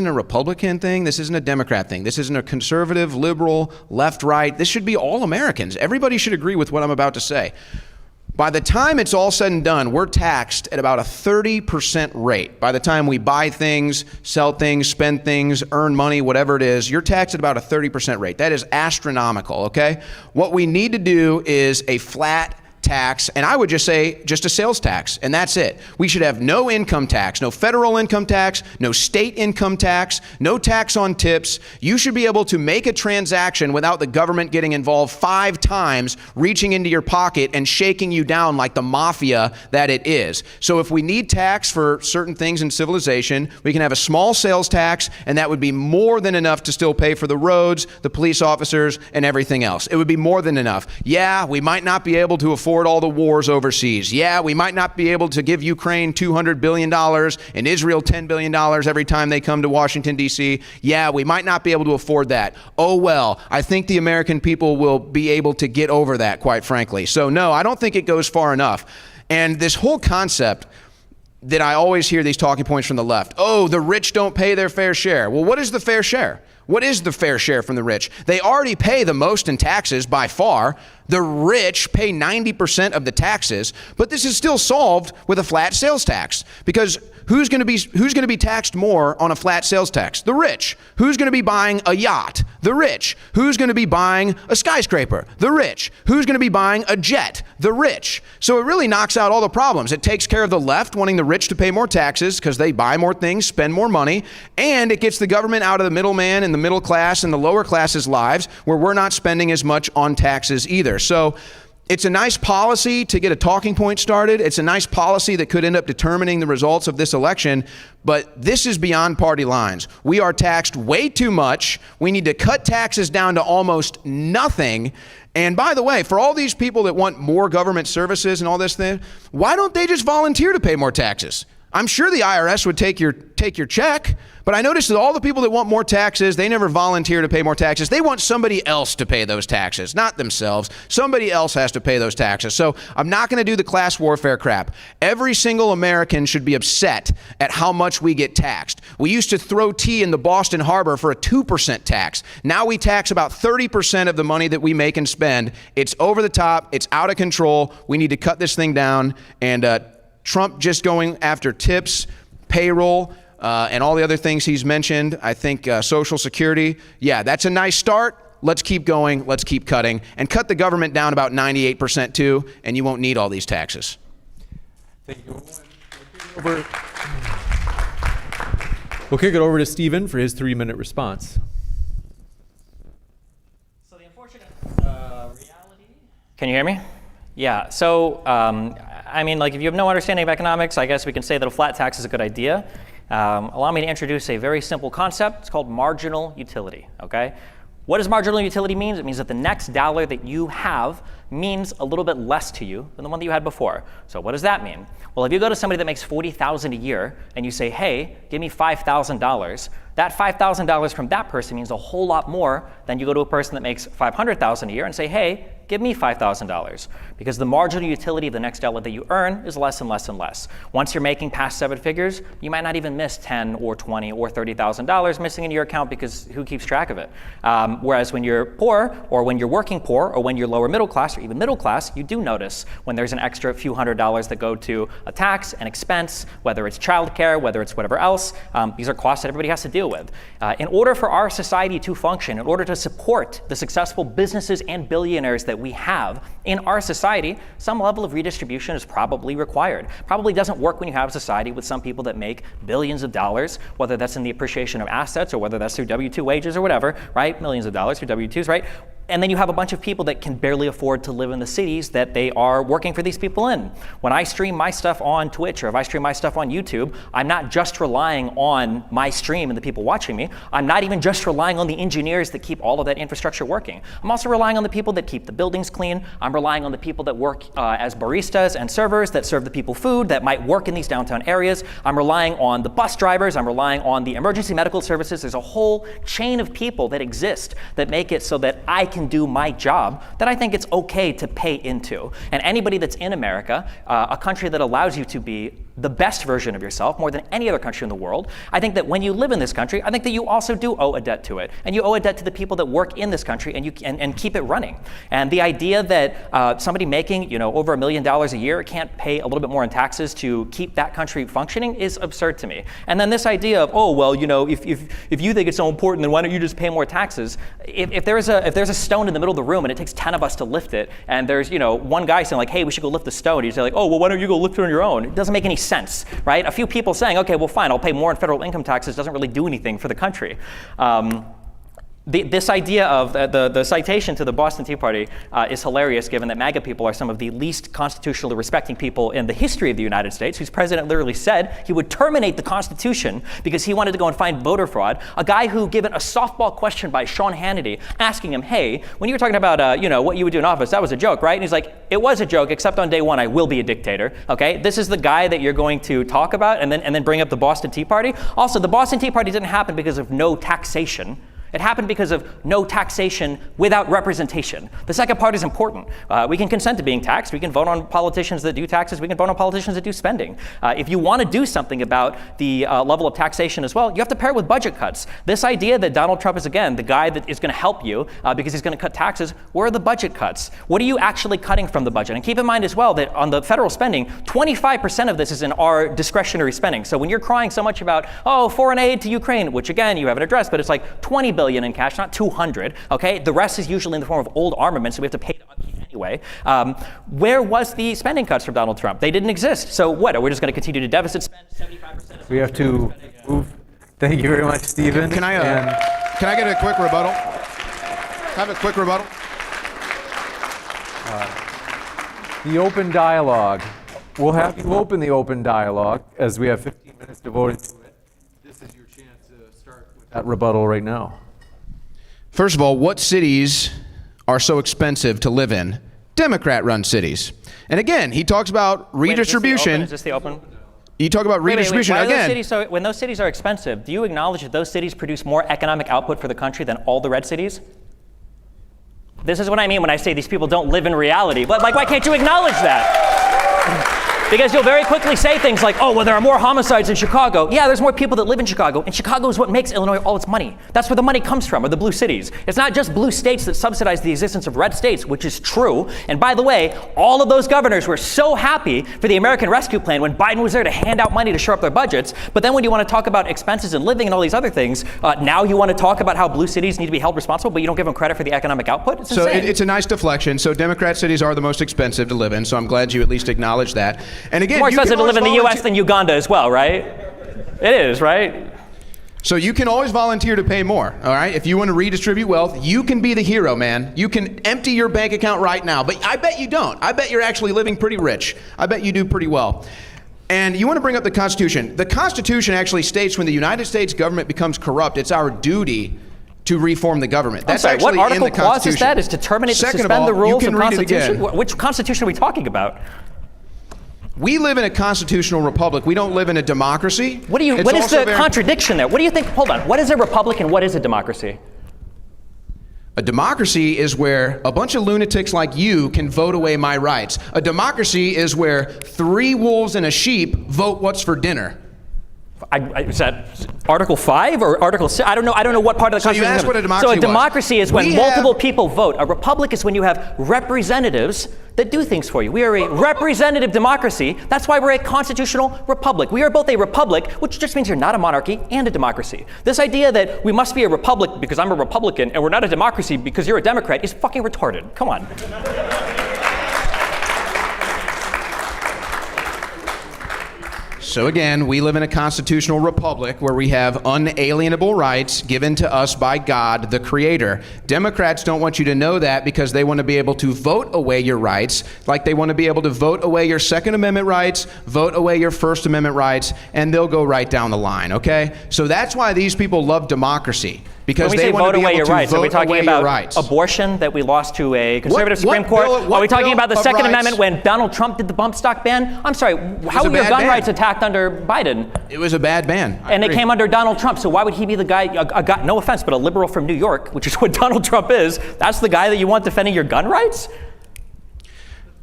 a Republican thing. This isn't a Democrat thing. This isn't a conservative, liberal, left, right. This should be all Americans. Everybody should agree with what I'm about to say. By the time it's all said and done, we're taxed at about a 30% rate. By the time we buy things, sell things, spend things, earn money, whatever it is, you're taxed at about a 30% rate. That is astronomical, okay? What we need to do is a flat tax, and I would just say just a sales tax, and that's it. We should have no income tax, no federal income tax, no state income tax, no tax on tips. You should be able to make a transaction without the government getting involved 5 times, reaching into your pocket and shaking you down like the mafia that it is. So if we need tax for certain things in civilization, we can have a small sales tax, and that would be more than enough to still pay for the roads, the police officers, and everything else. It would be more than enough. Yeah, we might not be able to afford all the wars overseas. Yeah, we might not be able to give Ukraine $200 billion and Israel $10 billion every time they come to Washington, D.C. Yeah, we might not be able to afford that. Oh, well, I think the American people will be able to get over that, quite frankly. So, no, I don't think it goes far enough. And this whole concept that I always hear these talking points from the left. Oh, the rich don't pay their fair share. Well, what is the fair share? What is the fair share from the rich? They already pay the most in taxes by far. The rich pay 90% of the taxes, but this is still solved with a flat sales tax, because who's going to be taxed more on a flat sales tax? The rich. Who's going to be buying a yacht? The rich. Who's going to be buying a skyscraper? The rich. Who's going to be buying a jet? The rich. So it really knocks out all the problems. It takes care of the left wanting the rich to pay more taxes because they buy more things, spend more money, and it gets the government out of the middleman and the middle class and the lower classes' lives, where we're not spending as much on taxes either. So it's a nice policy to get a talking point started. It's a nice policy that could end up determining the results of this election, but this is beyond party lines. We are taxed way too much. We need to cut taxes down to almost nothing. And by the way, for all these people that want more government services and all this thing, why don't they just volunteer to pay more taxes? I'm sure the IRS would take your check, but I noticed that all the people that want more taxes, they never volunteer to pay more taxes. They want somebody else to pay those taxes, not themselves. Somebody else has to pay those taxes. So I'm not going to do the class warfare crap. Every single American should be upset at how much we get taxed. We used to throw tea in the Boston Harbor for a 2% tax. Now we tax about 30% of the money that we make and spend. It's over the top. It's out of control. We need to cut this thing down. And Trump just going after tips, payroll, and all the other things he's mentioned. I think Social Security, yeah, that's a nice start. Let's keep going. Let's keep cutting. And cut the government down about 98% too, and you won't need all these taxes. Thank you. We'll kick it over to Stephen for his 3-minute response. So the unfortunate reality... Can you hear me? Yeah, so I mean, like, if you have no understanding of economics, I guess we can say that a flat tax is a good idea. Allow me to introduce a very simple concept. It's called marginal utility, okay? What does marginal utility mean? It means that the next dollar that you have means a little bit less to you than the one that you had before. So what does that mean? Well, if you go to somebody that makes $40,000 a year and you say, hey, give me $5,000, that $5,000 from that person means a whole lot more than you go to a person that makes $500,000 a year and say, hey, give me $5,000, because the marginal utility of the next dollar that you earn is less and less and less. Once you're making past 7 figures, you might not even miss $10 or $20 or $30,000 missing in your account, because who keeps track of it? Whereas when you're poor, or when you're working poor, or when you're lower middle class, or even middle class, you do notice when there's an extra few $100s that go to a tax, an expense, whether it's childcare, whether it's whatever else. These are costs that everybody has to deal with. In order for our society to function, in order to support the successful businesses and billionaires that we have in our society, some level of redistribution is probably required. Probably doesn't work when you have a society with some people that make billions of dollars, whether that's in the appreciation of assets or whether that's through W-2 wages or whatever, right? Millions of dollars through W-2s, right? And then you have a bunch of people that can barely afford to live in the cities that they are working for these people in. When I stream my stuff on Twitch, or if I stream my stuff on YouTube, I'm not just relying on my stream and the people watching me. I'm not even just relying on the engineers that keep all of that infrastructure working. I'm also relying on the people that keep the buildings clean. I'm relying on the people that work as baristas and servers that serve the people food, that might work in these downtown areas. I'm relying on the bus drivers. I'm relying on the emergency medical services. There's a whole chain of people that exist that make it so that I can do my job that I think it's okay to pay into. And anybody that's in America, a country that allows you to be the best version of yourself more than any other country in the world, I think that when you live in this country, I think that you also do owe a debt to it. And you owe a debt to the people that work in this country and keep it running. And the idea that somebody making over $1 million a year can't pay a little bit more in taxes to keep that country functioning is absurd to me. And then this idea of, oh, well, if you think it's so important, then why don't you just pay more taxes? If there's a stone in the middle of the room and it takes 10 of us to lift it, and there's one guy saying like, hey, we should go lift the stone, you say like, oh, well, why don't you go lift it on your own? It doesn't make any sense, right? A few people saying, okay, well, fine, I'll pay more in federal income taxes doesn't really do anything for the country. This idea of the citation to the Boston Tea Party is hilarious, given that MAGA people are some of the least constitutionally respecting people in the history of the United States, whose president literally said he would terminate the Constitution because he wanted to go and find voter fraud. A guy who, given a softball question by Sean Hannity, asking him, hey, when you were talking about what you would do in office, that was a joke, right? And he's like, it was a joke, except on day one, I will be a dictator, okay? This is the guy that you're going to talk about and then bring up the Boston Tea Party. Also, the Boston Tea Party didn't happen because of no taxation. It happened because of no taxation without representation. The second part is important. We can consent to being taxed. We can vote on politicians that do taxes. We can vote on politicians that do spending. If you want to do something about the level of taxation as well, you have to pair it with budget cuts. This idea that Donald Trump is, again, the guy that is going to help you because he's going to cut taxes, where are the budget cuts? What are you actually cutting from the budget? And keep in mind as well that on the federal spending, 25% of this is in our discretionary spending. So when you're crying so much about, oh, foreign aid to Ukraine, which again, you haven't addressed, but it's like 20 billion in cash, not 200, okay? The rest is usually in the form of old armaments, so we have to pay to upkeep anyway. Where was the spending cuts from Donald Trump? They didn't exist. So what, are we just going to continue to deficit spend 75%? We have to move. Thank you very much, Stephen. Can I get a quick rebuttal? Have a quick rebuttal? The open dialogue. We'll have you open the open dialogue as we have 15 minutes devoted to it. This is your chance to start with that rebuttal right now. First of all, what cities are so expensive to live in? Democrat-run cities. And again, he talks about redistribution. Is this the open? You talk about redistribution Wait, again. when those cities are expensive, do you acknowledge that those cities produce more economic output for the country than all the red cities? This is what I mean when I say these people don't live in reality. But like, why can't you acknowledge that? Because you'll very quickly say things like, oh, well, there are more homicides in Chicago. Yeah, there's more people that live in Chicago. And Chicago is what makes Illinois all its money. That's where the money comes from, or the blue cities. It's not just blue states that subsidize the existence of red states, which is true. And by the way, all of those governors were so happy for the American Rescue Plan when Biden was there to hand out money to shore up their budgets. But then when you want to talk about expenses and living and all these other things, now you want to talk about how blue cities need to be held responsible, but you don't give them credit for the economic output? It's insane. It's a nice deflection. So Democrat cities are the most expensive to live in, so I'm glad you at least acknowledge that. And again, more expensive to live in the U.S. than Uganda as well, right? It is, right? So you can always volunteer to pay more, all right? If you want to redistribute wealth, you can be the hero, man. You can empty your bank account right now, but I bet you don't. I bet you're actually living pretty rich. I bet you do pretty well. And you want to bring up the Constitution. The Constitution actually states when the United States government becomes corrupt, it's our duty to reform the government. That's actually what article in the clause is Constitution. that? Is to terminate, Second suspend of all, the rules you can of read it Constitution? again. Which Constitution are we talking about? We live in a constitutional republic. We don't live in a democracy. What is the contradiction there? What do you think? Hold on. What is a republic and what is a democracy? A democracy is where a bunch of lunatics like you can vote away my rights. A democracy is where 3 wolves and a sheep vote what's for dinner. Is that Article 5 or Article 6? I don't know what part of the Constitution. So you asked what a democracy So a was. democracy is when multiple people vote. A republic is when you have representatives that do things for you. We are a representative democracy. That's why we're a constitutional republic. We are both a republic, which just means you're not a monarchy, and a democracy. This idea that we must be a republic because I'm a Republican and we're not a democracy because you're a Democrat is fucking retarded. Come on. So again, we live in a constitutional republic where we have unalienable rights given to us by God, the Creator. Democrats don't want you to know that because they want to be able to vote away your rights, like they want to be able to vote away your Second Amendment rights, vote away your First Amendment rights, and they'll go right down the line, okay? So that's why these people love democracy. Because they want to be able to vote away your rights. Are we talking about abortion that we lost to a conservative Supreme Court? Are we talking about the Second Amendment when Donald Trump did the bump stock ban? I'm sorry, how were your gun rights attacked under Biden? It was a bad ban. And they came under Donald Trump, so why would he be the guy, no offense, but a liberal from New York, which is what Donald Trump is, that's the guy that you want defending your gun rights?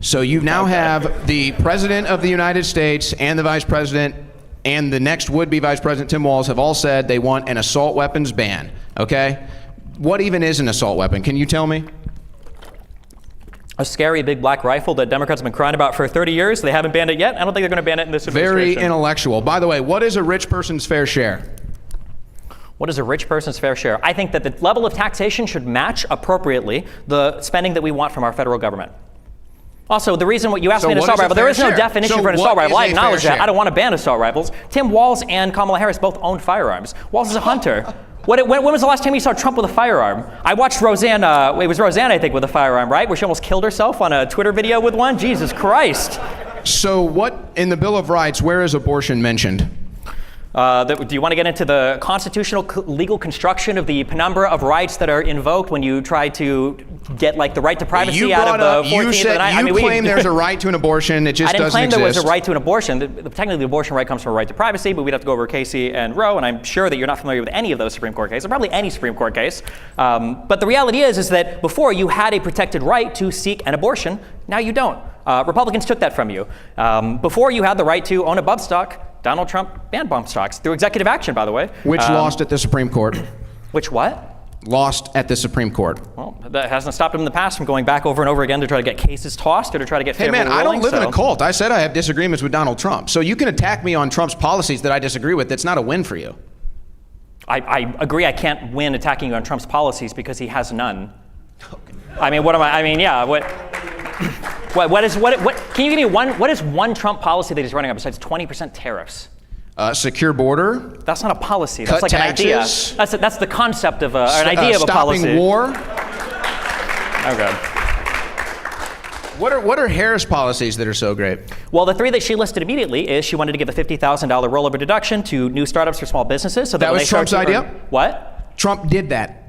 So you now have the President of the United States and the Vice President and the next would-be Vice President Tim Walz have all said they want an assault weapons ban, okay? What even is an assault weapon? Can you tell me? A scary big black rifle that Democrats have been crying about for 30 years. They haven't banned it yet. I don't think they're going to ban it in this administration. Very intellectual. By the way, what is a rich person's fair share? What is a rich person's fair share? I think that the level of taxation should match appropriately the spending that we want from our federal government. Also, the reason what you asked me an assault rifle, there is no definition for an assault rifle. I acknowledge that. I don't want to ban assault rifles. Tim Walz and Kamala Harris both own firearms. Walz is a hunter. When was the last time you saw Trump with a firearm? I watched Roseanne, it was Roseanne, I think, with a firearm, right? Where she almost killed herself on a Twitter video with one? Jesus Christ. So what, in the Bill of Rights, where is abortion mentioned? Do you want to get into the constitutional legal construction of the penumbra of rights that are invoked when you try to get like the right to privacy out of the 14th You said you claim there's a right to an abortion. It just doesn't exist. I didn't claim there was a right to an abortion. Technically, the abortion right comes from a right to privacy, but we'd have to go over Casey and Roe, and I'm sure that you're not familiar with any of those Supreme Court cases, or probably any Supreme Court case. But the reality is that before you had a protected right to seek an abortion. Now you don't. Republicans took that from you. Before you had the right to own a bump stock. Donald Trump banned bump stocks through executive action, by the way. Which lost at the Supreme Court. Which what? Lost at the Supreme Court. Well, that hasn't stopped him in the past from going back over and over again to try to get cases tossed or to try to get favorable rulings. Hey man, I don't live in a so. cult. I said I have disagreements with Donald Trump. So you can attack me on Trump's policies that I disagree with. That's not a win for you. I agree I can't win attacking you on Trump's policies because he has none. I mean, what am I mean, yeah, what can you give me what is one Trump policy that he's running on besides 20% tariffs? Secure border. That's not a policy. That's like taxes. an idea. That's the concept of an idea of a policy. Stopping war. Okay. What are Harris policies that are so great? Well, the 3 that she listed immediately is she wanted to give a $50,000 rollover deduction to new startups for small businesses. So that was Trump's idea? What? Trump did that.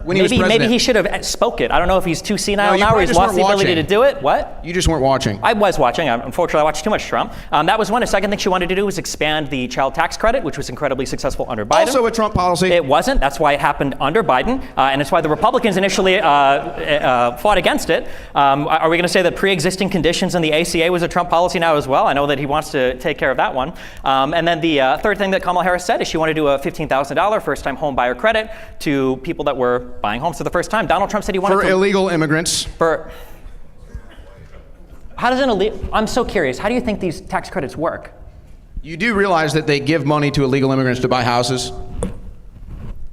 When maybe he should have spoke it. I don't know if he's too senile now or he's lost the ability to do it. What? You just weren't watching. I was watching. Unfortunately, I watched too much Trump. That was one. A second thing she wanted to do was expand the child tax credit, which was incredibly successful under Biden. Also a Trump policy. It wasn't. That's why it happened under Biden. And it's why the Republicans initially fought against it. Are we going to say that pre-existing conditions in the ACA was a Trump policy now as well? I know that he wants to take care of that one. And then the third thing that Kamala Harris said is she wanted to do a $15,000 first-time home buyer credit to people that were buying homes for the first time. Donald Trump said he wanted for illegal immigrants. How does I'm so curious. How do you think these tax credits work? You do realize that they give money to illegal immigrants to buy houses?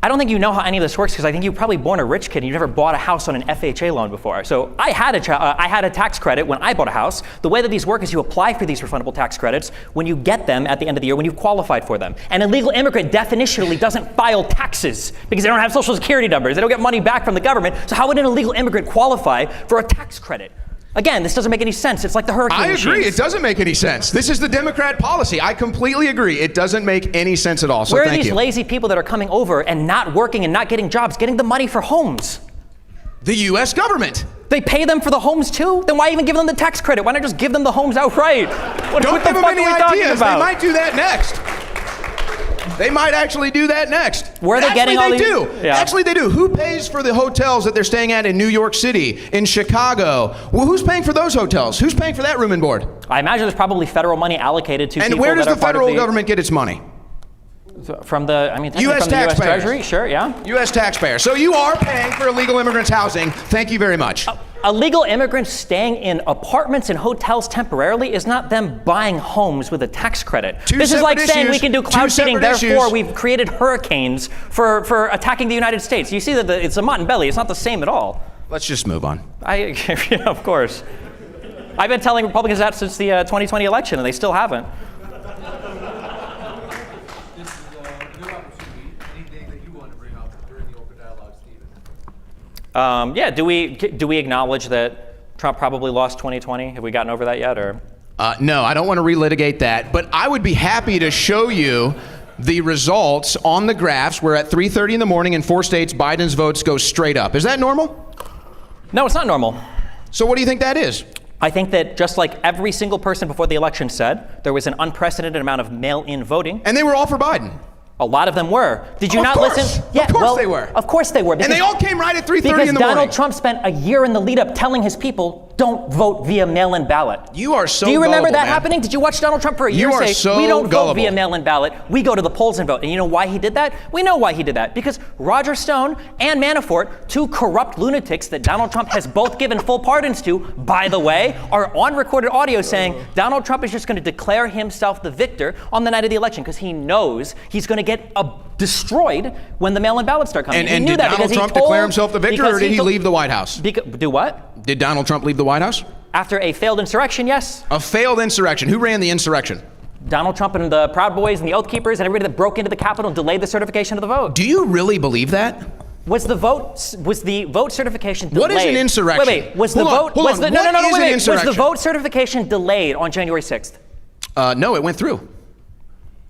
I don't think you know how any of this works because I think you were probably born a rich kid and you never bought a house on an FHA loan before. So I had a tax credit when I bought a house. The way that these work is you apply for these refundable tax credits when you get them at the end of the year when you've qualified for them. An illegal immigrant definitionally doesn't file taxes because they don't have social security numbers. They don't get money back from the government. So how would an illegal immigrant qualify for a tax credit? Again, this doesn't make any sense. It's like the hurricane I agree. machines. It doesn't make any sense. This is the Democrat policy. I completely agree. It doesn't make any sense at all. So Where are thank these you. lazy people that are coming over and not working and not getting jobs, getting the money for homes? The U.S. government. They pay them for the homes too? Then why even give them the tax credit? Why not just give them the homes outright? Don't give them any ideas. They might do that next. They might actually do that next. Where are they getting all these? Actually, they do. Who pays for the hotels that they're staying at in New York City, in Chicago? Well, who's paying for those hotels? Who's paying for that room and board? I imagine there's probably federal money allocated to people. And where does the federal government get its money? From the, I mean, U.S. from the U.S. taxpayers. Treasury, sure, yeah. U.S. taxpayers. So you are paying for illegal immigrants' housing. Thank you very much. Illegal immigrants staying in apartments and hotels temporarily is not them buying homes with a tax credit. This is like saying we can do cloud seeding, therefore we've created hurricanes for attacking the United States. You see that it's a mutton belly. It's not the same at all. Let's just move on. Yeah, of course. I've been telling Republicans that since the 2020 election, and they still haven't. Yeah, do we acknowledge that Trump probably lost 2020? Have we gotten over that yet, or? No, I don't want to relitigate that, but I would be happy to show you the results on the graphs where at 3:30 in the morning in 4 states, Biden's votes go straight up. Is that normal? No, it's not normal. So what do you think that is? I think that just like every single person before the election said, there was an unprecedented amount of mail-in voting. And they were all for Biden. A lot of them were. Did you Of not course. listen? Of course they were. Of course they were. And they all came right at 3:30 in the morning. Because Donald Trump spent a year in the lead up telling his people, don't vote via mail-in ballot. You are so Do you remember gullible, that man. happening? Did you watch Donald Trump for a year You are say, so we don't gullible. vote via mail-in ballot, we go to the polls and vote? And you know why he did that? We know why he did that. Because Roger Stone and Manafort, two corrupt lunatics that Donald Trump has both given full pardons to, by the way, are on recorded audio saying Donald Trump is just going to declare himself the victor on the night of the election because he knows he's going to get destroyed when the mail-in ballots start coming. And did Donald Trump declare himself the victor, or did he leave the White House? Do what? Did Donald Trump leave the White House? After a failed insurrection, yes. A failed insurrection. Who ran the insurrection? Donald Trump and the Proud Boys and the Oath Keepers and everybody that broke into the Capitol and delayed the certification of the vote. Do you really believe that? Was the vote certification delayed? What is an insurrection? Wait, was the vote was the vote certification delayed on January 6th? No, it went through.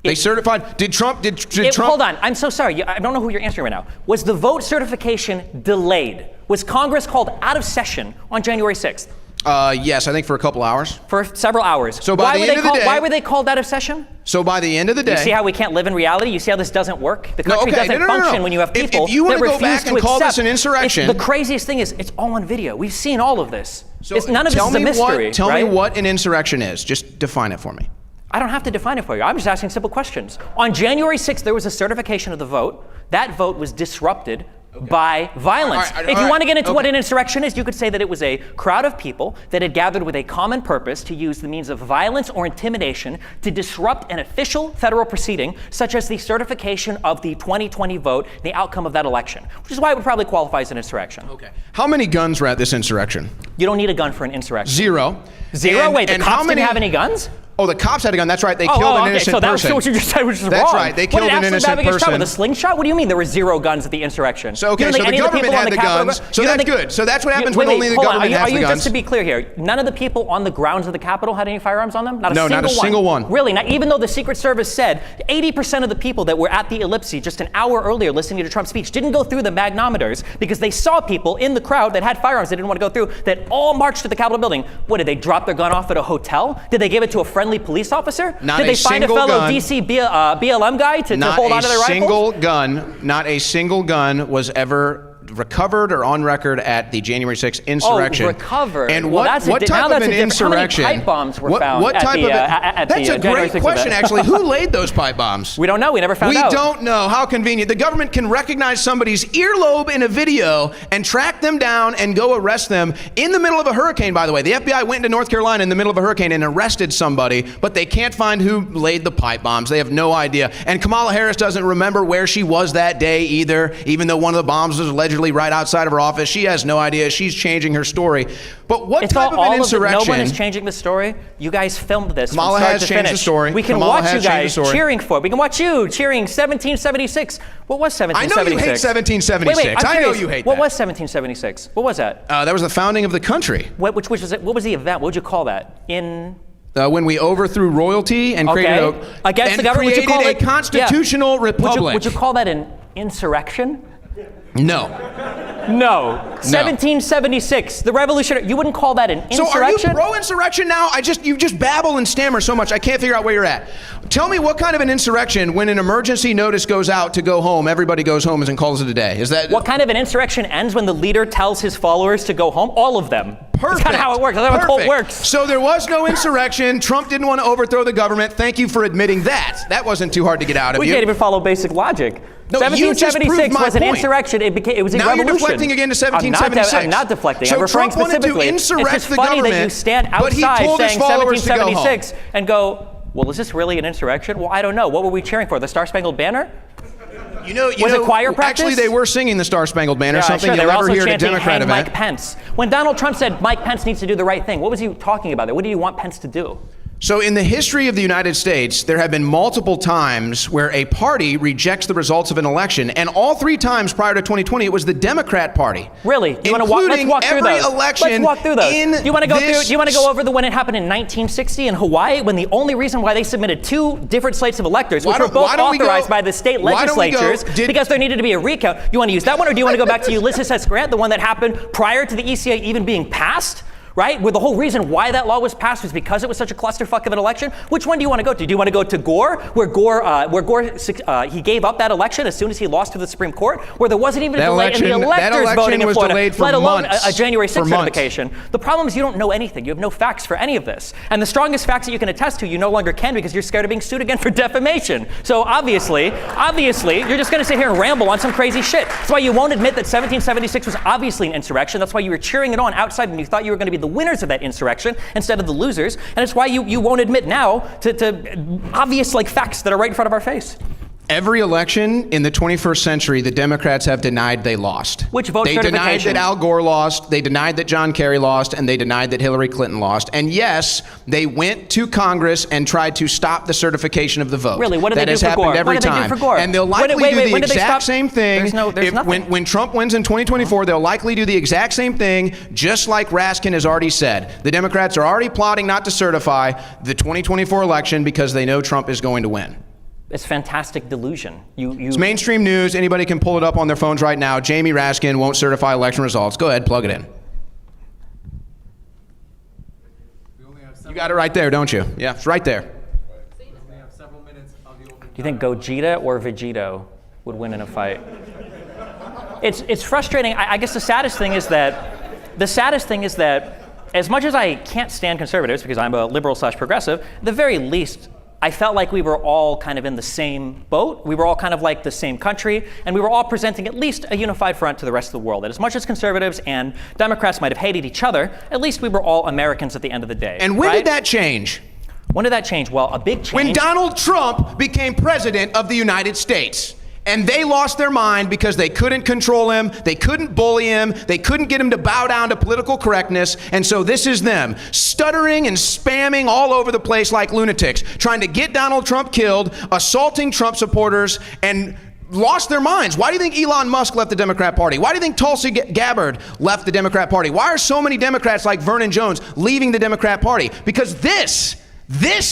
They certified. Did Trump? Hold on. I'm so sorry. I don't know who you're answering right now. Was the vote certification delayed? Was Congress called out of session on January 6th? Yes, I think for a couple hours. For several hours. So by the end of the day, why were they called out of session? So by the end of the day, you see how we can't live in reality? You see how this doesn't work? The country doesn't function when you have people if you want that to go refuse back to and call accept. this an insurrection, The craziest thing is it's all on video. We've seen all of this. So None of this is a mystery. Tell me what an insurrection is. Just define it for me. I don't have to define it for you. I'm just asking simple questions. On January 6th, there was a certification of the vote. That vote was disrupted by violence. If you want to get into what an insurrection is, you could say that it was a crowd of people that had gathered with a common purpose to use the means of violence or intimidation to disrupt an official federal proceeding, such as the certification of the 2020 vote, the outcome of that election, which is why it would probably qualify as an insurrection. Okay. How many guns were at this insurrection? You don't need a gun for an insurrection. Zero. Zero? Wait, the cops didn't have any guns? Oh, the cops had a gun. That's right. They killed an innocent person. So that's what you just said, which is wrong. That's right. They killed an innocent person. With a slingshot? What do you mean there were zero guns at the insurrection? So, okay, so the government had the guns. So that's good. So that's what happens when only the government has the guns. Just to be clear here, none of the people on the grounds of the Capitol had any firearms on them? No, not a single one. Really? Not even though the Secret Service said 80% of the people that were at the Ellipse just an hour earlier listening to Trump's speech didn't go through the magnometers because they saw people in the crowd that had firearms they didn't want to go through that all marched to the Capitol building. What, did they drop their gun off at a hotel? Did they give it to a friendly police officer? Not Did they find a fellow gun. DC BLM guy to hold onto their rifles? Not a single gun was ever recovered or on record at the January 6th insurrection. Oh, recovered. And what type of an insurrection? How many pipe bombs were found what type at That's a January great 6th question, event? actually. Who laid those pipe bombs? We don't know. We never found out. We don't know. How convenient. The government can recognize somebody's earlobe in a video and track them down and go arrest them in the middle of a hurricane, by the way. The FBI went into North Carolina in the middle of a hurricane and arrested somebody, but they can't find who laid the pipe bombs. They have no idea. And Kamala Harris doesn't remember where she was that day either, even though one of the bombs was allegedly right outside of her office. She has no idea. She's changing her story. But what type of an insurrection? No one is changing the story. You guys filmed this Kamala from start has to changed finish. the story. We can Kamala watch you guys changed the story. cheering for it. We can watch you cheering 1776. What was 1776? I know you hate 1776. Wait, I know you hate what that. was 1776? What was that? That was the founding of the country. Which was it? What was the event? What would you call that? When we overthrew royalty and created against the government, would you call a constitutional republic. Would you call that an insurrection? No. No. 1776, the revolutionary. You wouldn't call that an insurrection? So are you pro-insurrection now? You just babble and stammer so much, I can't figure out where you're at. Tell me what kind of an insurrection, when an emergency notice goes out to go home, everybody goes home and calls it a day. Is that... What kind of an insurrection ends when the leader tells his followers to go home? All of them. Perfect. That's kind of how it works. That's how a cult works. So there was no insurrection. Trump didn't want to overthrow the government. Thank you for admitting that. That wasn't too hard to get out of you. We can't even follow basic logic. No, 1776 was an point. insurrection. It was a now revolution. You're deflecting again to 1776. I'm not deflecting. So I'm referring Trump wanted specifically. to insurrect it's just the funny government, that you stand but he outside told his saying followers to go home. 1776 and go, well, is this really an insurrection? Well, I don't know. What were we cheering for? The Star Spangled Banner? Was it choir practice? Actually, they were singing the Star Spangled Banner, something sure. you'll never hear at a chanting, Democrat "Hang event. Mike Pence." When Donald Trump said Mike Pence needs to do the right thing, what was he talking about there? What do you want Pence to do? So in the history of the United States, there have been multiple times where a party rejects the results of an election, and all 3 times prior to 2020, it was the Democrat Party. Really? Do you want to walk? Let's walk through those. Election Let's walk through those. Do you want to go through? Do you want to go over when it happened in 1960 in Hawaii, when the only reason why they submitted 2 different slates of electors, which were both authorized by the state legislatures, because there needed to be a recount. You want to use that one, or do you want to go back to Ulysses S. Grant, the one that happened prior to the ECA even being passed? Right? Where the whole reason why that law was passed was because it was such a clusterfuck of an election. Which one do you want to go to? Do you want to go to Gore, where Gore he gave up that election as soon as he lost to the Supreme Court, where there wasn't even a delay in the electors voting in Florida, let alone a January 6th certification? The problem is you don't know anything. You have no facts for any of this. And the strongest facts that you can attest to, you no longer can because you're scared of being sued again for defamation. So obviously, you're just going to sit here and ramble on some crazy shit. That's why you won't admit that 1776 was obviously an insurrection. That's why you were cheering it on outside when you thought you were going to be the winners of that insurrection instead of the losers, and it's why you won't admit now to obvious facts that are right in front of our face. Every election in the 21st century, the Democrats have denied they lost. Which vote They denied certification? that Al Gore lost, they denied that John Kerry lost, and they denied that Hillary Clinton lost. And yes, they went to Congress and tried to stop the certification of the vote. Really? What did that they do has for Gore? happened every What did they time. do for Gore? And they'll likely do the exact same thing. There's nothing. When Trump wins in 2024, they'll likely do the exact same thing, just like Raskin has already said. The Democrats are already plotting not to certify the 2024 election because they know Trump is going to win. It's fantastic delusion. It's mainstream news. Anybody can pull it up on their phones right now. Jamie Raskin won't certify election results. Go ahead, plug it in. You got it right there, don't you? Yeah, it's right there. Do you think Gogeta or Vegito would win in a fight? It's frustrating. I guess the saddest thing is that as much as I can't stand conservatives because I'm a liberal/progressive, at the very least, I felt like we were all kind of in the same boat. We were all kind of like the same country, and we were all presenting at least a unified front to the rest of the world. And as much as conservatives and Democrats might have hated each other, at least we were all Americans at the end of the day. And when did that change? When did that change? Well, a big change. When Donald Trump became president of the United States. And they lost their mind because they couldn't control him, they couldn't bully him, they couldn't get him to bow down to political correctness, and so this is them, stuttering and spamming all over the place like lunatics, trying to get Donald Trump killed, assaulting Trump supporters, and lost their minds. Why do you think Elon Musk left the Democrat Party? Why do you think Tulsi Gabbard left the Democrat Party? Why are so many Democrats like Vernon Jones leaving the Democrat Party? Because this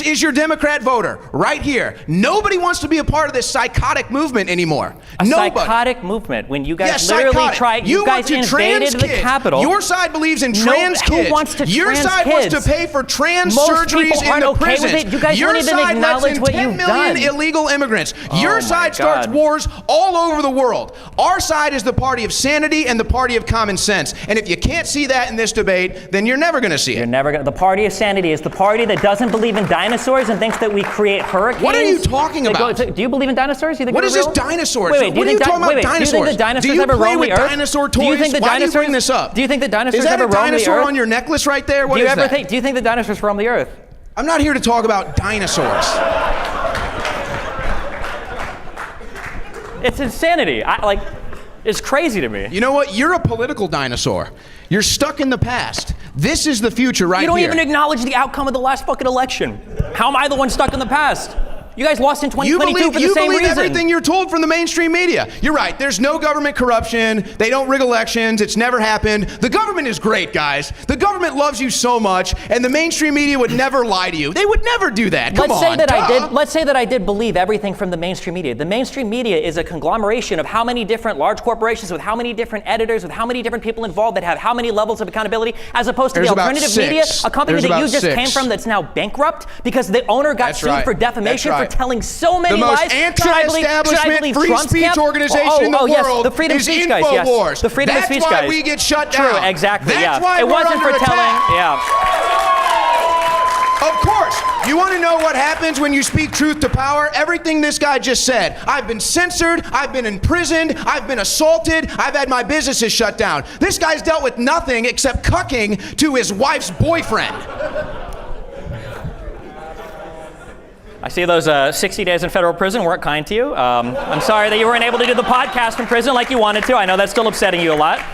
is your Democrat voter right here. Nobody wants to be a part of this psychotic movement anymore. Psychotic movement when you guys You guys invaded the Capitol. Your side believes in trans kids. Who wants to Your trans side kids? wants to pay for trans Most surgeries people in aren't the okay prisons. with it. You guys Your don't even side lets acknowledge in what 10 you've million done. illegal immigrants. Oh Your my side starts God. wars all over the world. Our side is the party of sanity and the party of common sense. And if you can't see that in this debate, then you're never going to see it. You're never going to. The party of sanity is the party that doesn't believe in dinosaurs and thinks that we create hurricanes. What are you talking about? Do you believe in dinosaurs? You think What they're is this real? dinosaurs? Wait, What are you talking about Do dinosaurs? you think the dinosaurs Do you ever play roam with the earth? dinosaur Do you toys? think the Why do you dinosaurs bring this up? Do you think the dinosaurs Is that ever a roam the dinosaur earth? on your necklace right there? What do you is ever that? do you think the dinosaurs roam the earth? I'm not here to talk about dinosaurs. It's insanity. It's crazy to me. You know what? You're a political dinosaur. You're stuck in the past. This is the future right here. You don't even acknowledge the outcome of the last fucking election. How am I the one stuck in the past? You guys lost in 2022 for the same reason. You believe everything you're told from the mainstream media. You're right. There's no government corruption. They don't rig elections. It's never happened. The government is great, guys. The government loves you so much, and the mainstream media would never lie to you. They would never do that. Come on. Let's say that I did believe everything from the mainstream media. The mainstream media is a conglomeration of how many different large corporations with how many different editors, with how many different people involved that have how many levels of accountability, as opposed to the alternative media, a company that you just came from that's now bankrupt because the owner got sued for defamation for telling so many lies. The most anti-establishment free speech organization in the world the freedom of is speech InfoWars. Guys, yes. The freedom of speech guys. That's why we get shut down. True, exactly. That's why it we're wasn't under for attack. telling. Yeah. Of course. You want to know what happens when you speak truth to power? Everything this guy just said. I've been censored. I've been imprisoned. I've been assaulted. I've had my businesses shut down. This guy's dealt with nothing except cucking to his wife's boyfriend. I see those 60 days in federal prison weren't kind to you. I'm sorry that you weren't able to do the podcast from prison like you wanted to. I know that's still upsetting you a lot.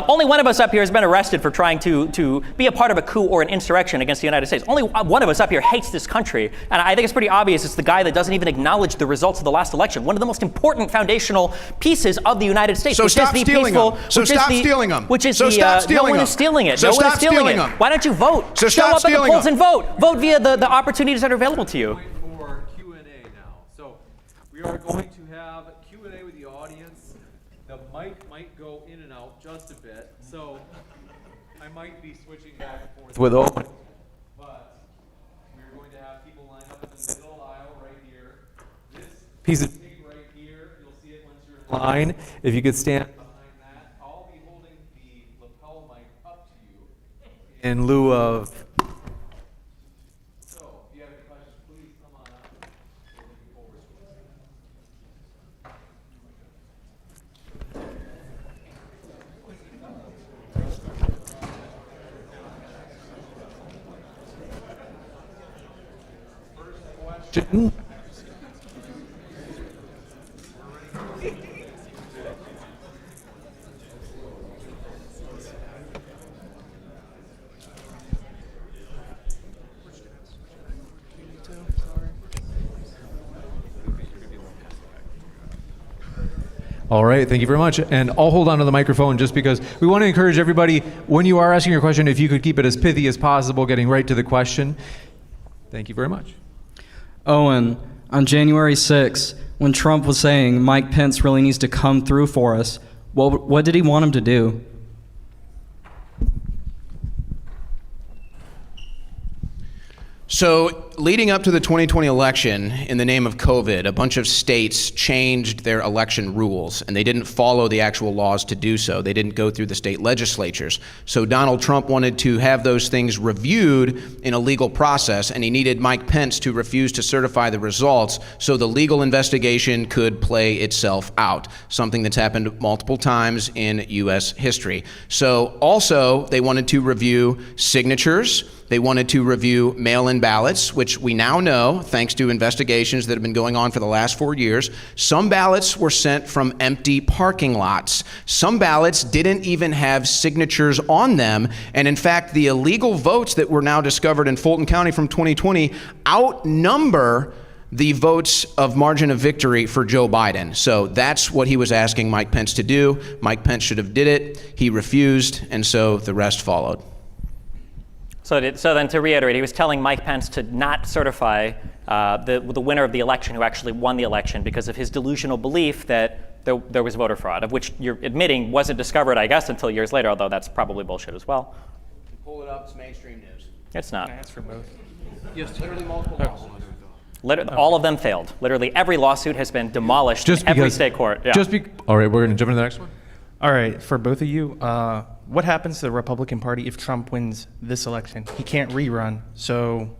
Only one of us up here has been arrested for trying to be a part of a coup or an insurrection against the United States. Only one of us up here hates this country. And I think it's pretty obvious it's the guy that doesn't even acknowledge the results of the last election. One of the most important foundational pieces of the United States. So stop stealing them. So stop stealing them. Which is so stop stealing no one is stealing it. So no one is stop stealing stealing it. them. Why don't you vote? So Show stop up at the stealing polls them. and vote. Vote via the opportunities that are available to you. For Q&A now. So we are going to have Q&A with the audience. The mic might go in and out just a bit. So I might be switching back and forth with Owen. But we're going to have people line up in the middle aisle right here. This piece of tape right here, you'll see it once you're in line. If you could stand behind that, I'll be holding the lapel mic up to you in lieu of. So if you have any questions, please come on up. We're looking forward to it. Question. All right, thank you very much. And I'll hold on to the microphone just because we want to encourage everybody, when you are asking your question, if you could keep it as pithy as possible, getting right to the question. Thank you very much. Owen, on January 6th, when Trump was saying Mike Pence really needs to come through for us, what did he want him to do? So leading up to the 2020 election, in the name of COVID, a bunch of states changed their election rules, and they didn't follow the actual laws to do so. They didn't go through the state legislatures. So Donald Trump wanted to have those things reviewed in a legal process, and he needed Mike Pence to refuse to certify the results so the legal investigation could play itself out, something that's happened multiple times in U.S. history. So also, they wanted to review signatures. They wanted to review mail-in ballots, which we now know, thanks to investigations that have been going on for the last 4 years, some ballots were sent from empty parking lots. Some ballots didn't even have signatures on them. And in fact, the illegal votes that were now discovered in Fulton County from 2020 outnumber the votes of margin of victory for Joe Biden. So that's what he was asking Mike Pence to do. Mike Pence should have did it. He refused, and so the rest followed. So then to reiterate, he was telling Mike Pence to not certify the winner of the election who actually won the election because of his delusional belief that there was voter fraud, of which you're admitting wasn't discovered, I guess, until years later, although that's probably bullshit as well. Pull it up, it's mainstream news. It's not. Can I ask for both? Yes, literally multiple lawsuits. All of them failed. Literally every lawsuit has been demolished in every state court. Yeah. All right, we're going to jump into the next one. All right, for both of you, what happens to the Republican Party if Trump wins this election? He can't rerun, so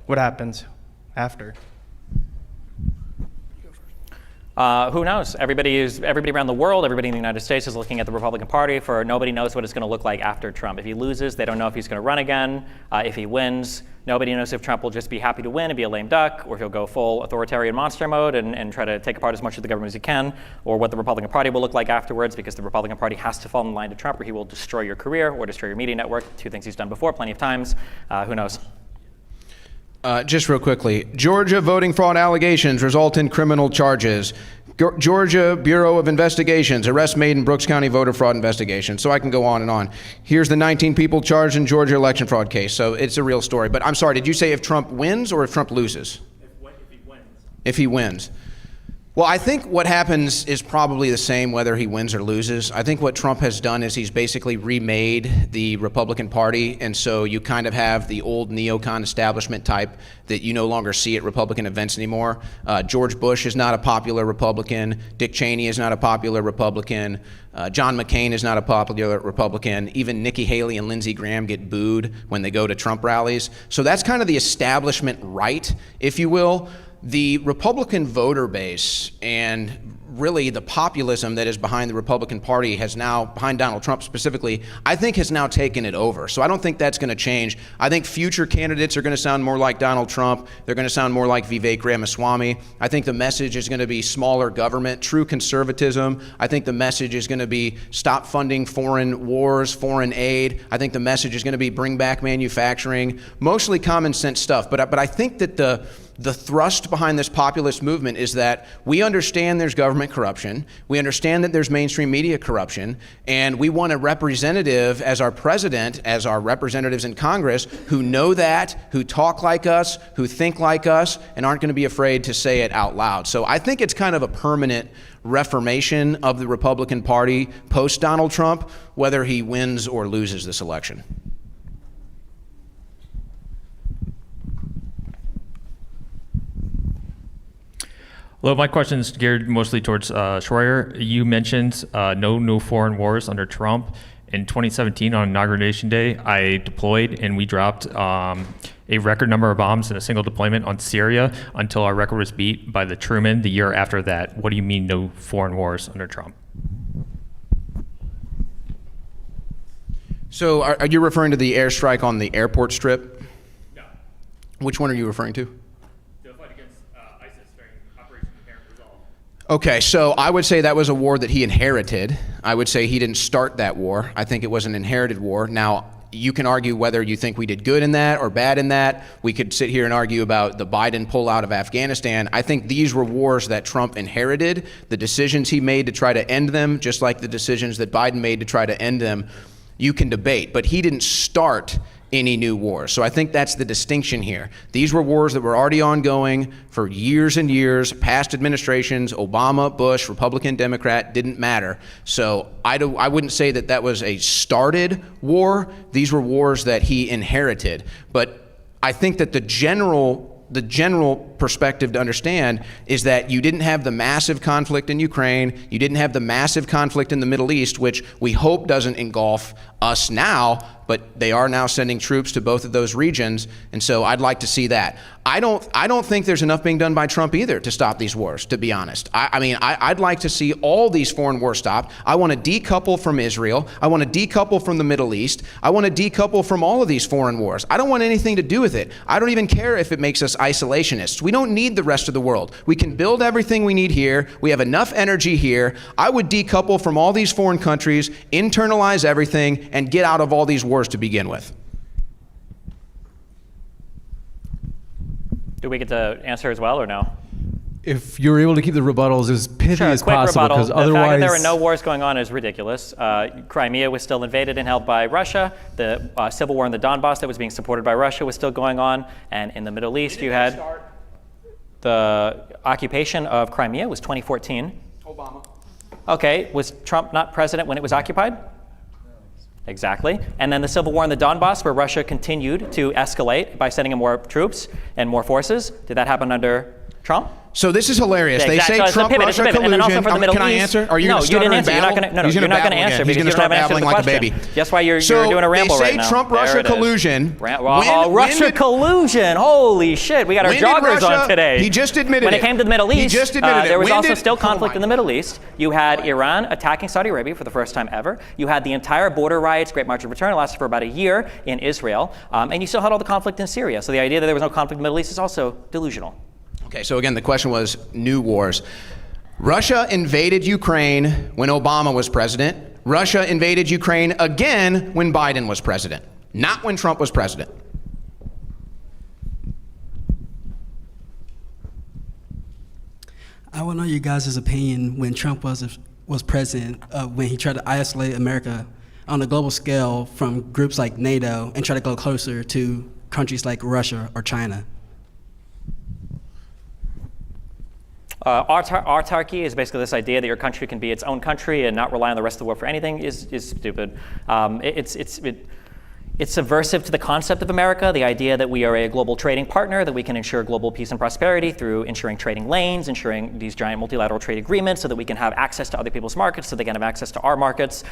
what happens after? Who knows? Everybody around the world, everybody in the United States is looking at the Republican Party for nobody knows what it's going to look like after Trump. If he loses, they don't know if he's going to run again. If he wins, nobody knows if Trump will just be happy to win and be a lame duck, or if he'll go full authoritarian monster mode and try to take apart as much of the government as he can, or what the Republican Party will look like afterwards, because the Republican Party has to fall in line to Trump, or he will destroy your career or destroy your media network. Two things he's done before plenty of times. Who knows? Just real quickly, Georgia voting fraud allegations result in criminal charges. Georgia Bureau of Investigations, arrest made in Brooks County voter fraud investigation. So I can go on and on. Here's the 19 people charged in Georgia election fraud case. So it's a real story. But I'm sorry, did you say if Trump wins or if Trump loses? If he wins. If he wins. Well, I think what happens is probably the same whether he wins or loses. I think what Trump has done is he's basically remade the Republican Party, and so you kind of have the old neocon establishment type that you no longer see at Republican events anymore. George Bush is not a popular Republican. Dick Cheney is not a popular Republican. John McCain is not a popular Republican. Even Nikki Haley and Lindsey Graham get booed when they go to Trump rallies. So that's kind of the establishment right, if you will. The Republican voter base and really the populism that is behind the Republican Party has now, behind Donald Trump specifically, I think has now taken it over. So I don't think that's going to change. I think future candidates are going to sound more like Donald Trump. They're going to sound more like Vivek Ramaswamy. I think the message is going to be smaller government, true conservatism. I think the message is going to be stop funding foreign wars, foreign aid. I think the message is going to be bring back manufacturing, mostly common sense stuff. But I think that the thrust behind this populist movement is that we understand there's government corruption, we understand that there's mainstream media corruption, and we want a representative as our president, as our representatives in Congress, who know that, who talk like us, who think like us, and aren't going to be afraid to say it out loud. So I think it's kind of a permanent reformation of the Republican Party post-Donald Trump, whether he wins or loses this election. Hello, my question is geared mostly towards Shroyer. You mentioned no foreign wars under Trump. In 2017, on Inauguration Day, I deployed and we dropped a record number of bombs in a single deployment on Syria until our record was beat by the Truman the year after that. What do you mean no foreign wars under Trump? So are you referring to the airstrike on the airport strip? No. Which one are you referring to? The fight against ISIS during Operation Inherent Resolve. Okay, so I would say that was a war that he inherited. I would say he didn't start that war. I think it was an inherited war. Now, you can argue whether you think we did good in that or bad in that. We could sit here and argue about the Biden pullout of Afghanistan. I think these were wars that Trump inherited. The decisions he made to try to end them, just like the decisions that Biden made to try to end them, you can debate. But he didn't start any new wars. So I think that's the distinction here. These were wars that were already ongoing for years and years, past administrations, Obama, Bush, Republican, Democrat, didn't matter. So I wouldn't say that that was a started war. These were wars that he inherited. But I think that the general perspective to understand is that you didn't have the massive conflict in Ukraine, you didn't have the massive conflict in the Middle East, which we hope doesn't engulf us now, but they are now sending troops to both of those regions, and so I'd like to see that. I don't think there's enough being done by Trump either to stop these wars, to be honest. I'd like to see all these foreign wars stopped. I want to decouple from Israel. I want to decouple from the Middle East. I want to decouple from all of these foreign wars. I don't want anything to do with it. I don't even care if it makes us isolationists. We don't need the rest of the world. We can build everything we need here. We have enough energy here. I would decouple from all these foreign countries, internalize everything, and get out of all these wars to begin with. Do we get to answer as well or no? If you're able to keep the rebuttals as pithy Sure, as quick possible, rebuttal. because The fact otherwise that there were no wars going on is ridiculous. Crimea was still invaded and held by Russia. The civil war in the Donbass that was being supported by Russia was still going on. And in the Middle East, you had the occupation of Crimea was 2014. Obama. Okay, was Trump not president when it was occupied? Exactly. And then the civil war in the Donbass, where Russia continued to escalate by sending in more troops and more forces. Did that happen under Trump? So this is hilarious. Yeah, they exactly. say So it's a Trump, pivot, Russia it's a pivot. collusion. And then also for the Middle Can I East. answer? Are you No, going to you stutter didn't and answer. You're not babble? gonna, no, He's you're not going to babble answer again. because He's you're going to not start having babbling answered the like a question. baby. That's why you're So doing a ramble they say right now. Trump-Russia There it is. collusion. Russia collusion. Holy shit. We got our When did joggers Russia- on today. He just admitted when it. it came to the Middle He East, just admitted it. there was When also did- still Oh conflict my in the Middle East. You had Iran attacking Saudi Arabia for the first time ever. You had the entire border riots, Great March of Return, lasted for about a year in Israel. And you still had all the conflict in Syria. So the idea that there was no conflict in the Middle East is also delusional. Okay, so again, the question was new wars. Russia invaded Ukraine when Obama was president. Russia invaded Ukraine again when Biden was president, not when Trump was president. I want to know you guys' opinion when Trump was president, when he tried to isolate America on a global scale from groups like NATO and try to go closer to countries like Russia or China. Autarky is basically this idea that your country can be its own country and not rely on the rest of the world for anything is stupid. It's subversive to the concept of America, the idea that we are a global trading partner, that we can ensure global peace and prosperity through ensuring trading lanes, ensuring these giant multilateral trade agreements so that we can have access to other people's markets, so they can have access to our markets.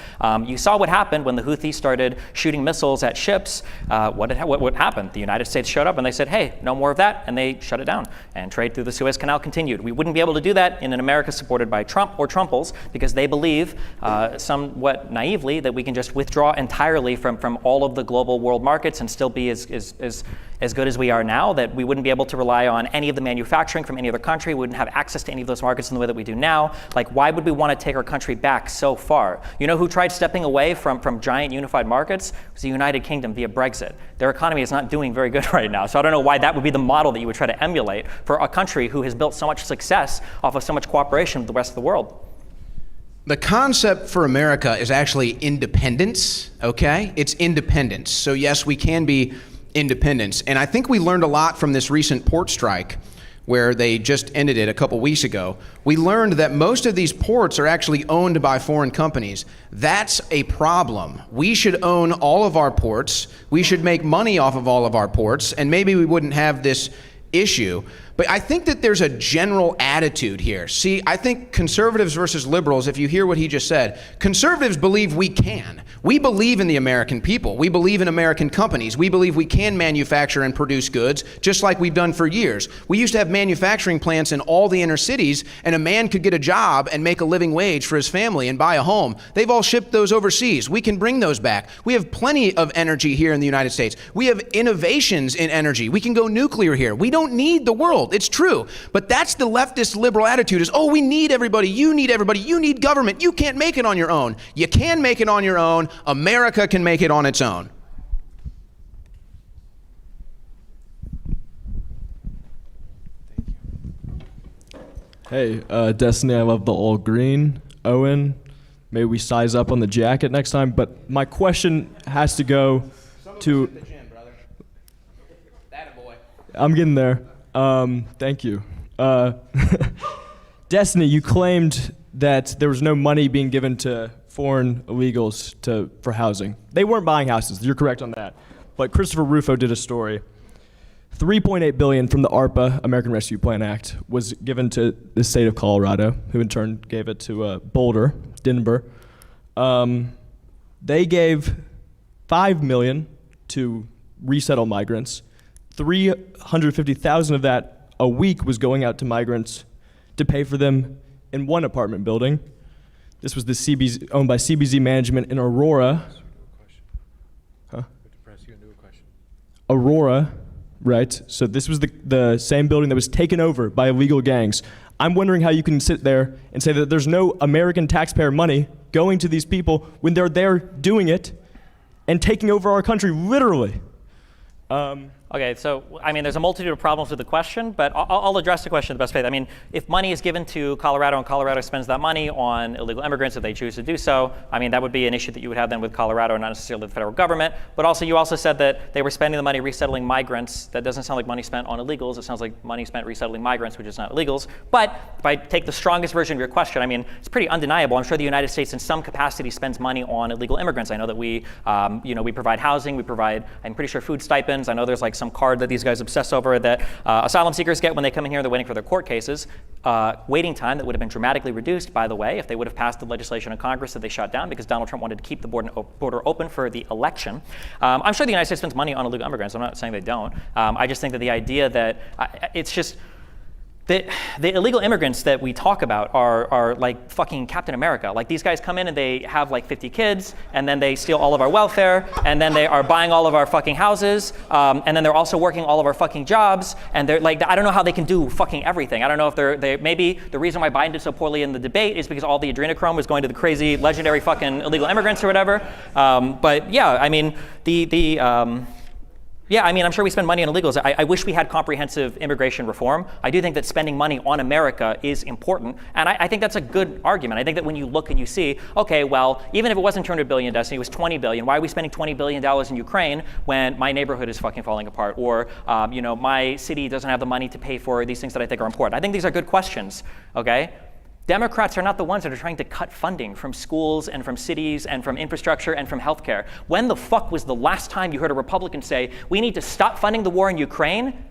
You saw what happened when the Houthis started shooting missiles at ships. What happened? The United States showed up and they said, hey, no more of that, and they shut it down. And trade through the Suez Canal continued. We wouldn't be able to do that in an America supported by Trump or Trumples because they believe, somewhat naively, that we can just withdraw entirely from all of the global world markets and still be as good as we are now, that we wouldn't be able to rely on any of the manufacturing from any other country. We wouldn't have access to any of those markets in the way that we do now. Like, why would we want to take our country back so far? You know who tried stepping away from giant unified markets? It was the United Kingdom via Brexit. Their economy is not doing very good right now. So I don't know why that would be the model that you would try to emulate for a country who has built so much success off of so much cooperation with the rest of the world. The concept for America is actually independence, okay? It's independence. So yes, we can be independence. And I think we learned a lot from this recent port strike where they just ended it a couple weeks ago. We learned that most of these ports are actually owned by foreign companies. That's a problem. We should own all of our ports. We should make money off of all of our ports, and maybe we wouldn't have this issue. But I think that there's a general attitude here. See, I think conservatives versus liberals, if you hear what he just said, conservatives believe we can. We believe in the American people. We believe in American companies. We believe we can manufacture and produce goods just like we've done for years. We used to have manufacturing plants in all the inner cities, and a man could get a job and make a living wage for his family and buy a home. They've all shipped those overseas. We can bring those back. We have plenty of energy here in the United States. We have innovations in energy. We can go nuclear here. We don't need the world. It's true. But that's the leftist liberal attitude is, oh, we need everybody. You need everybody. You need government. You can't make it on your own. You can make it on your own. America can make it on its own. Hey, Destiny, I love the all green. Owen, maybe we size up on the jacket next time. But my question has to go to... I'm getting there. Thank you. Destiny, you claimed that there was no money being given to foreign illegals for housing. They weren't buying houses. You're correct on that. But Christopher Rufo did a story. $3.8 billion from the ARPA, American Rescue Plan Act, was given to the state of Colorado, who in turn gave it to Boulder, Denver. They gave $5 million to resettle migrants. $350,000 of that a week was going out to migrants to pay for them in one apartment building. This was the owned by CBZ Management in Aurora. Huh? Aurora, right? So this was the same building that was taken over by illegal gangs. I'm wondering how you can sit there and say that there's no American taxpayer money going to these people when they're there doing it and taking over our country, literally. Okay, so, I mean, there's a multitude of problems with the question, but I'll address the question the best way. I mean, if money is given to Colorado and Colorado spends that money on illegal immigrants if they choose to do so, I mean, that would be an issue that you would have then with Colorado, not necessarily the federal government. But also, you also said that they were spending the money resettling migrants. That doesn't sound like money spent on illegals. It sounds like money spent resettling migrants, which is not illegals. But if I take the strongest version of your question, I mean, it's pretty undeniable. I'm sure the United States in some capacity spends money on illegal immigrants. I know that we provide housing, we provide, I'm pretty sure, food stipends. I know there's like some card that these guys obsess over that asylum seekers get when they come in here. They're waiting for their court cases. Waiting time that would have been dramatically reduced, by the way, if they would have passed the legislation in Congress that they shut down because Donald Trump wanted to keep the border open for the election. I'm sure the United States spends money on illegal immigrants. I'm not saying they don't. I just think that the idea that it's just the illegal immigrants that we talk about are like fucking Captain America. Like, these guys come in and they have like 50 kids, and then they steal all of our welfare, and then they are buying all of our fucking houses, and then they're also working all of our fucking jobs, and they're like, I don't know how they can do fucking everything. I don't know if they maybe the reason why Biden did so poorly in the debate is because all the adrenochrome was going to the crazy legendary fucking illegal immigrants or whatever. But yeah, I mean, Yeah, I mean, I'm sure we spend money on illegals. I wish we had comprehensive immigration reform. I do think that spending money on America is important, and I think that's a good argument. I think that when you look and you see, okay, well, even if it wasn't 200 billion, Destiny, it was 20 billion. Why are we spending $20 billion in Ukraine when my neighborhood is fucking falling apart, or my city doesn't have the money to pay for these things that I think are important? I think these are good questions. Okay. Democrats are not the ones that are trying to cut funding from schools and from cities and from infrastructure and from healthcare. When the fuck was the last time you heard a Republican say, we need to stop funding the war in Ukraine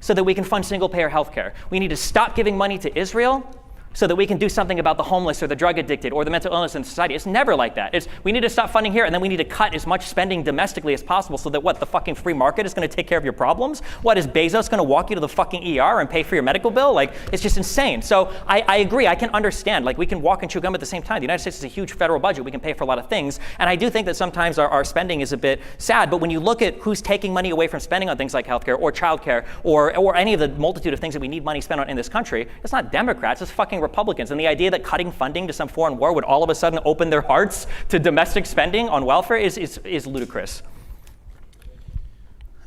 so that we can fund single-payer healthcare? We need to stop giving money to Israel so that we can do something about the homeless or the drug addicted or the mental illness in society. It's never like that. It's we need to stop funding here, and then we need to cut as much spending domestically as possible so that what, the fucking free market is going to take care of your problems? What, is Bezos going to walk you to the fucking ER and pay for your medical bill? Like, it's just insane. So I agree, I can understand, like we can walk and chew gum at the same time. The United States is a huge federal budget. We can pay for a lot of things. And I do think that sometimes our spending is a bit sad, but when you look at who's taking money away from spending on things like healthcare or childcare or any of the multitude of things that we need money spent on in this country, it's not Democrats, it's fucking Republicans. And the idea that cutting funding to some foreign war would all of a sudden open their hearts to domestic spending on welfare is ludicrous.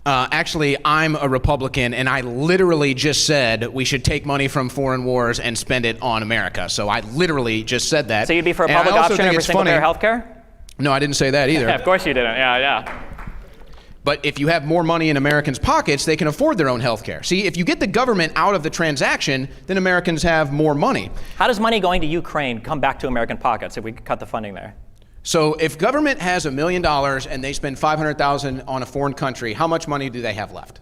Actually, I'm a Republican, and I literally just said we should take money from foreign wars and spend it on America. So I literally just said that. So you'd be for a public option over single-payer healthcare? No, I didn't say that either. Yeah, of course you didn't. Yeah. But if you have more money in Americans' pockets, they can afford their own health care. See, if you get the government out of the transaction, then Americans have more money. How does money going to Ukraine come back to American pockets if we cut the funding there? So if government has $1 million and they spend $500,000 on a foreign country, how much money do they have left?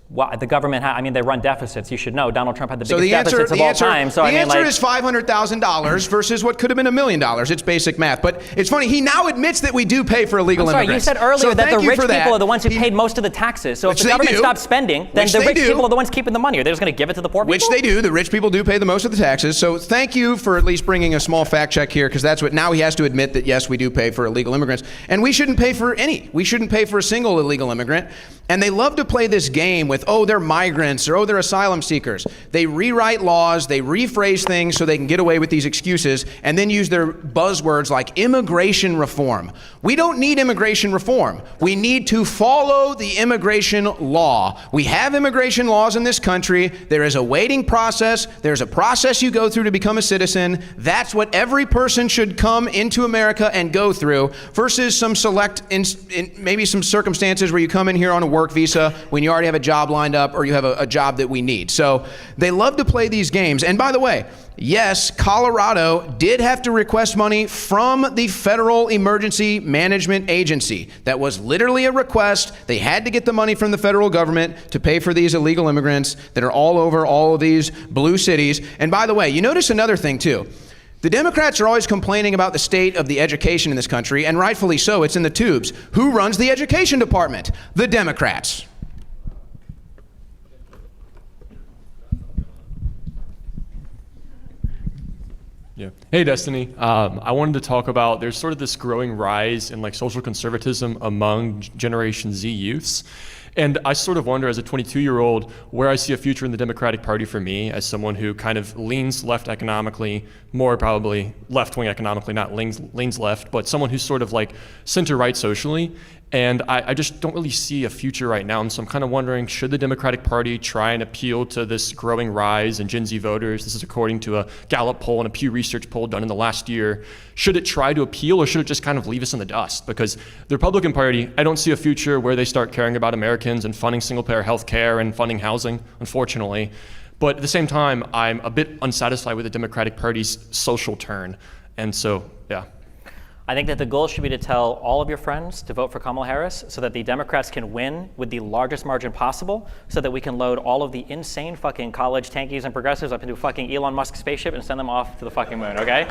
Well, the government, they run deficits. You should know Donald Trump had the biggest deficits of all time. So the answer is $500,000 versus what could have been $1 million. It's basic math. But it's funny, he now admits that we do pay for illegal immigrants. You said earlier that the rich people are the ones who paid most of the taxes. So if the government stops spending, then the rich people are the ones keeping the money. Are they just going to give it to the poor people? Which they do. The rich people do pay the most of the taxes. So thank you for at least bringing a small fact check here, because that's what now he has to admit that, yes, we do pay for illegal immigrants. And we shouldn't pay for any. We shouldn't pay for a single illegal immigrant. And they love to play this game with, oh, they're migrants, or oh, they're asylum seekers. They rewrite laws, they rephrase things so they can get away with these excuses, and then use their buzzwords like immigration reform. We don't need immigration reform. We need to follow the immigration law. We have immigration laws in this country. There is a waiting process. There's a process you go through to become a citizen. That's what every person should come into America and go through, versus some select, maybe some circumstances where you come in here on a work visa when you already have a job lined up, or you have a job that we need. So they love to play these games. And by the way, yes, Colorado did have to request money from the Federal Emergency Management Agency. That was literally a request. They had to get the money from the federal government to pay for these illegal immigrants that are all over all of these blue cities. And by the way, you notice another thing too. The Democrats are always complaining about the state of the education in this country, and rightfully so. It's in the tubes. Who runs the education department? The Democrats. Yeah. Hey, Destiny. I wanted to talk about, there's sort of this growing rise in like social conservatism among Generation Z youths. And I sort of wonder, as a 22-year-old, where I see a future in the Democratic Party for me, as someone who kind of leans left economically, more probably left-wing economically, not leans left, but someone who's sort of like center-right socially. And I just don't really see a future right now. And so I'm kind of wondering, should the Democratic Party try and appeal to this growing rise in Gen Z voters? This is according to a Gallup poll and a Pew Research poll done in the last year. Should it try to appeal, or should it just kind of leave us in the dust? Because the Republican Party, I don't see a future where they start caring about Americans and funding single-payer health care and funding housing, unfortunately. But at the same time, I'm a bit unsatisfied with the Democratic Party's social turn. And so, yeah. I think that the goal should be to tell all of your friends to vote for Kamala Harris so that the Democrats can win with the largest margin possible, so that we can load all of the insane fucking college tankies and progressives up into a fucking Elon Musk spaceship and send them off to the fucking moon, okay?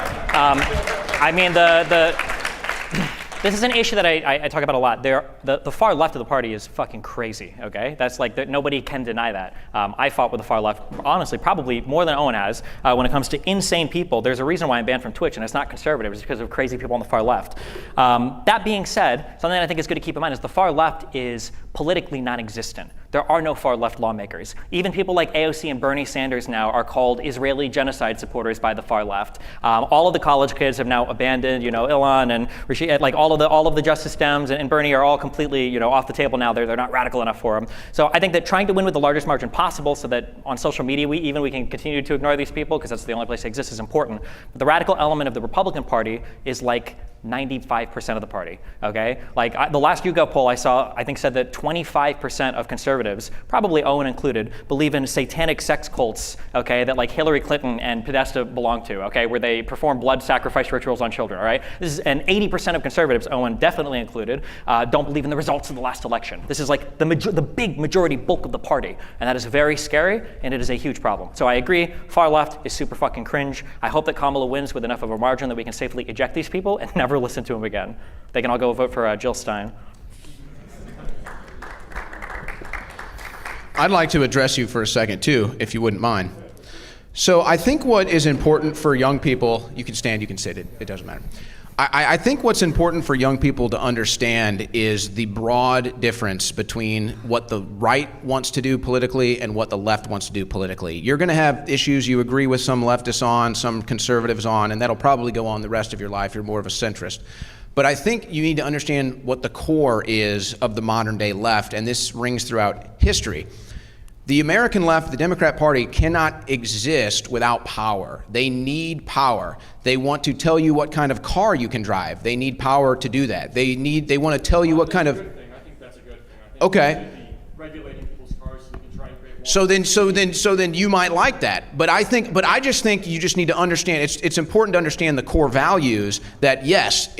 This is an issue that I talk about a lot. The far left of the party is fucking crazy, okay? That's like, nobody can deny that. I fought with the far left, honestly, probably more than Owen has, when it comes to insane people. There's a reason why I'm banned from Twitch, and it's not conservative, it's because of crazy people on the far left. That being said, something that I think is good to keep in mind is the far left is politically non-existent. There are no far-left lawmakers. Even people like AOC and Bernie Sanders now are called Israeli genocide supporters by the far left. All of the college kids have now abandoned, Ilhan and Rashid, like all of the Justice Dems and Bernie are all completely, off the table now. They're not radical enough for them. So I think that trying to win with the largest margin possible, so that on social media we can continue to ignore these people because that's the only place they exist, is important. But the radical element of the Republican Party is like 95% of the party, okay? Like the last YouGov poll I saw, I think said that 25% of conservatives, probably Owen included, believe in satanic sex cults, okay, that like Hillary Clinton and Podesta belong to, okay, where they perform blood sacrifice rituals on children, all right? And 80% of conservatives, Owen definitely included, don't believe in the results of the last election. This is like the big majority bulk of the party, and that is very scary, and it is a huge problem. So I agree, far left is super fucking cringe. I hope that Kamala wins with enough of a margin that we can safely eject these people and never listen to him again. They can all go vote for Jill Stein. I'd like to address you for a second too, if you wouldn't mind. So I think what is important for young people, you can stand, you can sit, it doesn't matter. I think what's important for young people to understand is the broad difference between what the right wants to do politically and what the left wants to do politically. You're going to have issues you agree with some leftists on, some conservatives on, and that'll probably go on the rest of your life. You're more of a centrist. But I think you need to understand what the core is of the modern day left, and this rings throughout history. The American left, the Democrat Party, cannot exist without power. They need power. They want to tell you what kind of car you can drive. They need power to do that. They want to tell you what kind of... I think that's a good thing. I think okay. we should be regulating people's cars so we can try and create So then you might like that. But I just think you just need to understand, it's important to understand the core values that yes,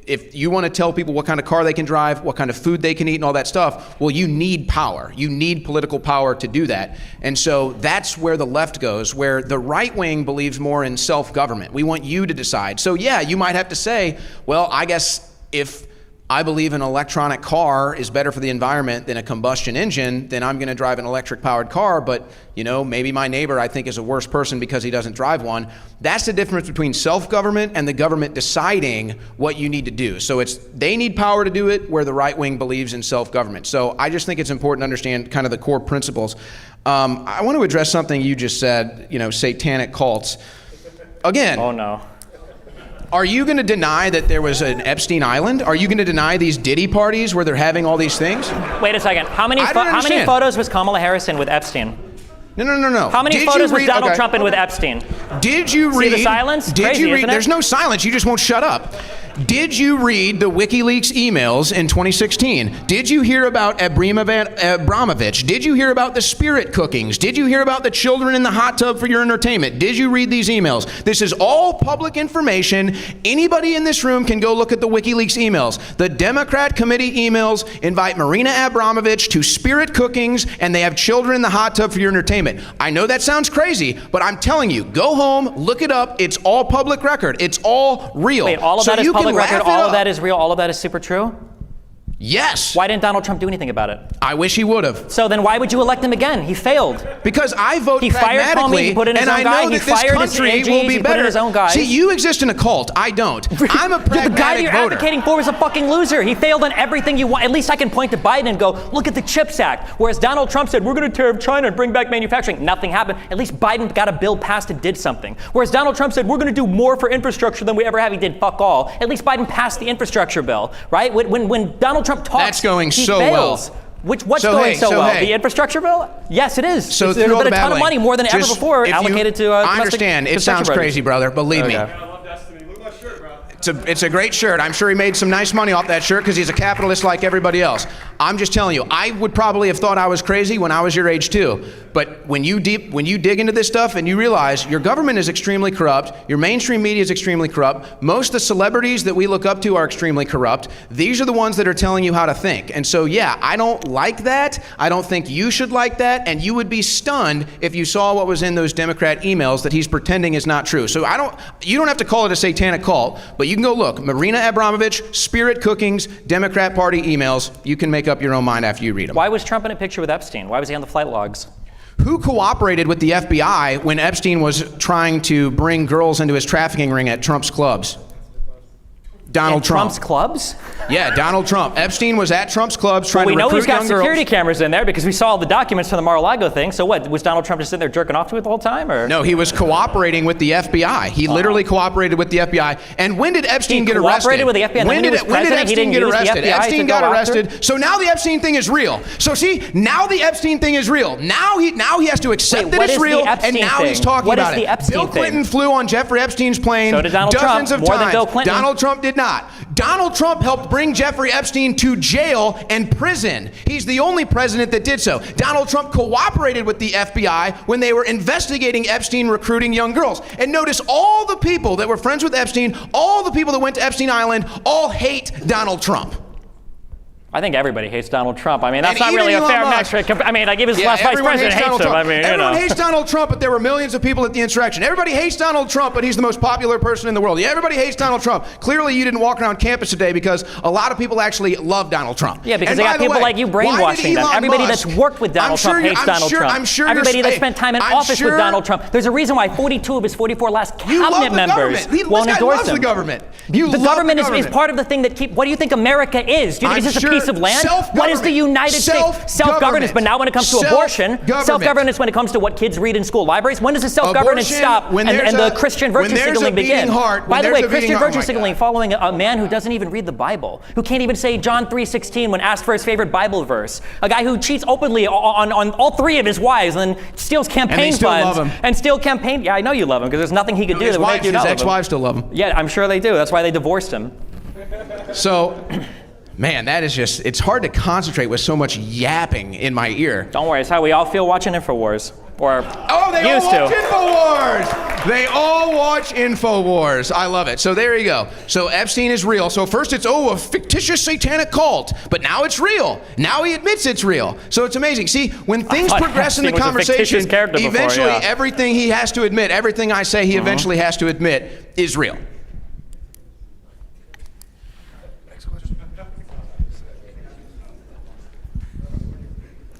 if you want to tell people what kind of car they can drive, what kind of food they can eat and all that stuff, well, you need power. You need political power to do that. And so that's where the left goes, where the right wing believes more in self-government. We want you to decide. So yeah, you might have to say, well, I guess if I believe an electronic car is better for the environment than a combustion engine, then I'm going to drive an electric powered car, but maybe my neighbor I think is a worse person because he doesn't drive one. That's the difference between self-government and the government deciding what you need to do. So they need power to do it, where the right wing believes in self-government. So I just think it's important to understand kind of the core principles. I want to address something you just said, satanic cults. Again. Oh no. Are you going to deny that there was an Epstein Island? Are you going to deny these Diddy parties where they're having all these things? Wait a second. How many photos was Kamala Harris in with Epstein? No. How many photos was Donald Trump in with Epstein? Did you read? See the silence? Did Crazy, you read? Isn't it? There's no silence. You just won't shut up. Did you read the WikiLeaks emails in 2016? Did you hear about Abramovich? Did you hear about the spirit cookings? Did you hear about the children in the hot tub for your entertainment? Did you read these emails? This is all public information. Anybody in this room can go look at the WikiLeaks emails. The Democrat committee emails invite Marina Abramovich to spirit cookings, and they have children in the hot tub for your entertainment. I know that sounds crazy, but I'm telling you, go home, look it up. It's all public record. It's all real. Wait, all of that is public record, all of that is real, all of that is super true? Yes. Why didn't Donald Trump do anything about it? I wish he would have. So then why would you elect him again? He failed. Because I vote he fired pragmatically, Comey, he put in his and own I guy. know He that this fired his country AGs, will be he put better. in his own guys. See, you exist in a cult. I don't. I'm a pragmatic the guy you're voter. advocating for is a fucking loser. He failed on everything you want. At least I can point to Biden and go, look at the CHIPS Act. Whereas Donald Trump said, we're going to tear up China and bring back manufacturing. Nothing happened. At least Biden got a bill passed and did something. Whereas Donald Trump said, we're going to do more for infrastructure than we ever have. He did fuck all. At least Biden passed the infrastructure bill, right? When Donald Trump talks, that's going he so fails. well. What's going so well? The infrastructure bill? Yes, it is. So there's been a ton of money, more than ever just, before, allocated to I understand. It sounds crazy, brother. Believe me. I love Destiny. Look at my shirt, bro. It's a great shirt. I'm sure he made some nice money off that shirt because he's a capitalist like everybody else. I'm just telling you, I would probably have thought I was crazy when I was your age too. But when you dig into this stuff and you realize your government is extremely corrupt, your mainstream media is extremely corrupt, most of the celebrities that we look up to are extremely corrupt, these are the ones that are telling you how to think. And so yeah, I don't like that. I don't think you should like that. And you would be stunned if you saw what was in those Democrat emails that he's pretending is not true. So you don't have to call it a satanic cult, but you can go look. Marina Abramovich, spirit cookings, Democrat Party emails. You can make up your own mind after you read them. Why was Trump in a picture with Epstein? Why was he on the flight logs? Who cooperated with the FBI when Epstein was trying to bring girls into his trafficking ring at Trump's clubs? Donald Trump. Trump's clubs? Yeah, Donald Trump. Epstein was at Trump's clubs trying Well, we to know recruit he's got young girls. security cameras in there because we saw all the documents from the Mar-a-Lago thing. So what, was Donald Trump just sitting there jerking off to it the whole time? Or? No, he was cooperating with the FBI. He literally cooperated with the FBI. And when did Epstein get arrested? Cooperated with the FBI, and When then did when he was president, he Epstein didn't get use the arrested? FBI Epstein to got go arrested. after? So now the Epstein thing is real. So see, now the Epstein thing is real. Now he has to accept that what it's is the real, and Epstein now thing? he's talking What is about the it. Epstein Bill Clinton thing? flew on Jeffrey Epstein's plane So did Donald dozens Trump, of more than times. Bill Clinton. Donald Trump did not. Donald Trump helped bring Jeffrey Epstein to jail and prison. He's the only president that did so. Donald Trump cooperated with the FBI when they were investigating Epstein recruiting young girls. And notice all the people that were friends with Epstein, all the people that went to Epstein Island, all hate Donald Trump. I think everybody hates Donald Trump. I mean, that's And not really a even fair Elon Musk. metric. I mean, like even his last vice everyone president hates Donald him. Trump. I mean, Everyone hates Donald Trump, but there were millions of people at the insurrection. Everybody hates Donald Trump, but he's the most popular person in the world. Yeah, everybody hates Donald Trump. Clearly, you didn't walk around campus today because a lot of people actually love Donald Trump. Yeah, because And they by got the people way, like you why brainwashing did them. Elon Everybody Musk- that's worked with Donald Trump hates Donald Trump. I'm sure Everybody that spent time in office with Donald Trump. There's a reason why 42 of his 44 last You love cabinet the members government. won't This guy endorse loves him. the government. The government is part of the thing that what do you think America is? Do you think it's just a piece of land? What is the United States? Self-governance. But now when it comes to abortion, self-governance when it comes to what kids read in school libraries, when does the self-governance Abortion, stop when and there's the a- Christian when virtue there's a signaling begin? beating heart, By when the there's way, a beating Christian heart- oh virtue my signaling God. following a man who doesn't even read the Bible, who can't even say John 3:16 when asked for his favorite Bible verse, a guy who cheats openly on all three of his wives and then steals campaign still funds love him. and steal campaign. Yeah, I know you love him because there's nothing he could do His that would make wives, you his not love him. ex-wives still love him. Yeah, I'm sure they do. That's why they divorced him. So, man, that is just, it's hard to concentrate with so much yapping in my ear. Don't worry, it's how we all feel watching InfoWars. Or Oh, they used all watch to. InfoWars! They all watch InfoWars. I love it. So there you go. So Epstein is real. So first it's, a fictitious satanic cult. But now it's real. Now he admits it's real. So it's amazing. See, when things thought progress in the Epstein was a fictitious conversation, character before, eventually yeah. everything he has to admit, everything I say he eventually has to admit is real.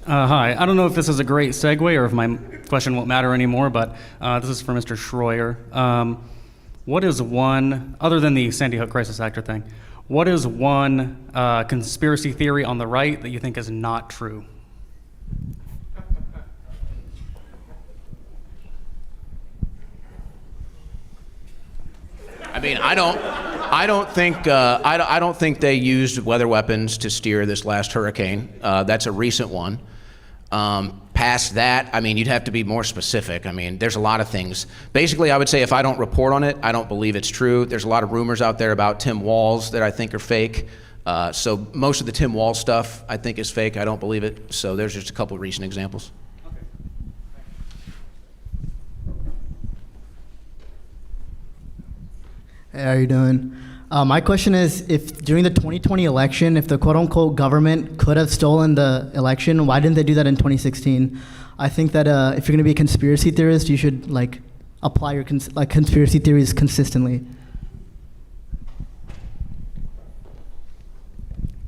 Hi. I don't know if this is a great segue or if my question won't matter anymore, but this is for Mr. Shroyer. What is one, other than the Sandy Hook crisis actor thing, what is one conspiracy theory on the right that you think is not true? I mean, I don't think they used weather weapons to steer this last hurricane. That's a recent one. Past that, I mean, you'd have to be more specific. I mean, there's a lot of things. Basically, I would say if I don't report on it, I don't believe it's true. There's a lot of rumors out there about Tim Walz that I think are fake. So most of the Tim Walz stuff I think is fake. I don't believe it. So there's just a couple of recent examples. Hey, how are you doing? My question is, if during the 2020 election, if the quote-unquote government could have stolen the election, why didn't they do that in 2016? I think that if you're going to be a conspiracy theorist, you should apply your conspiracy theories consistently.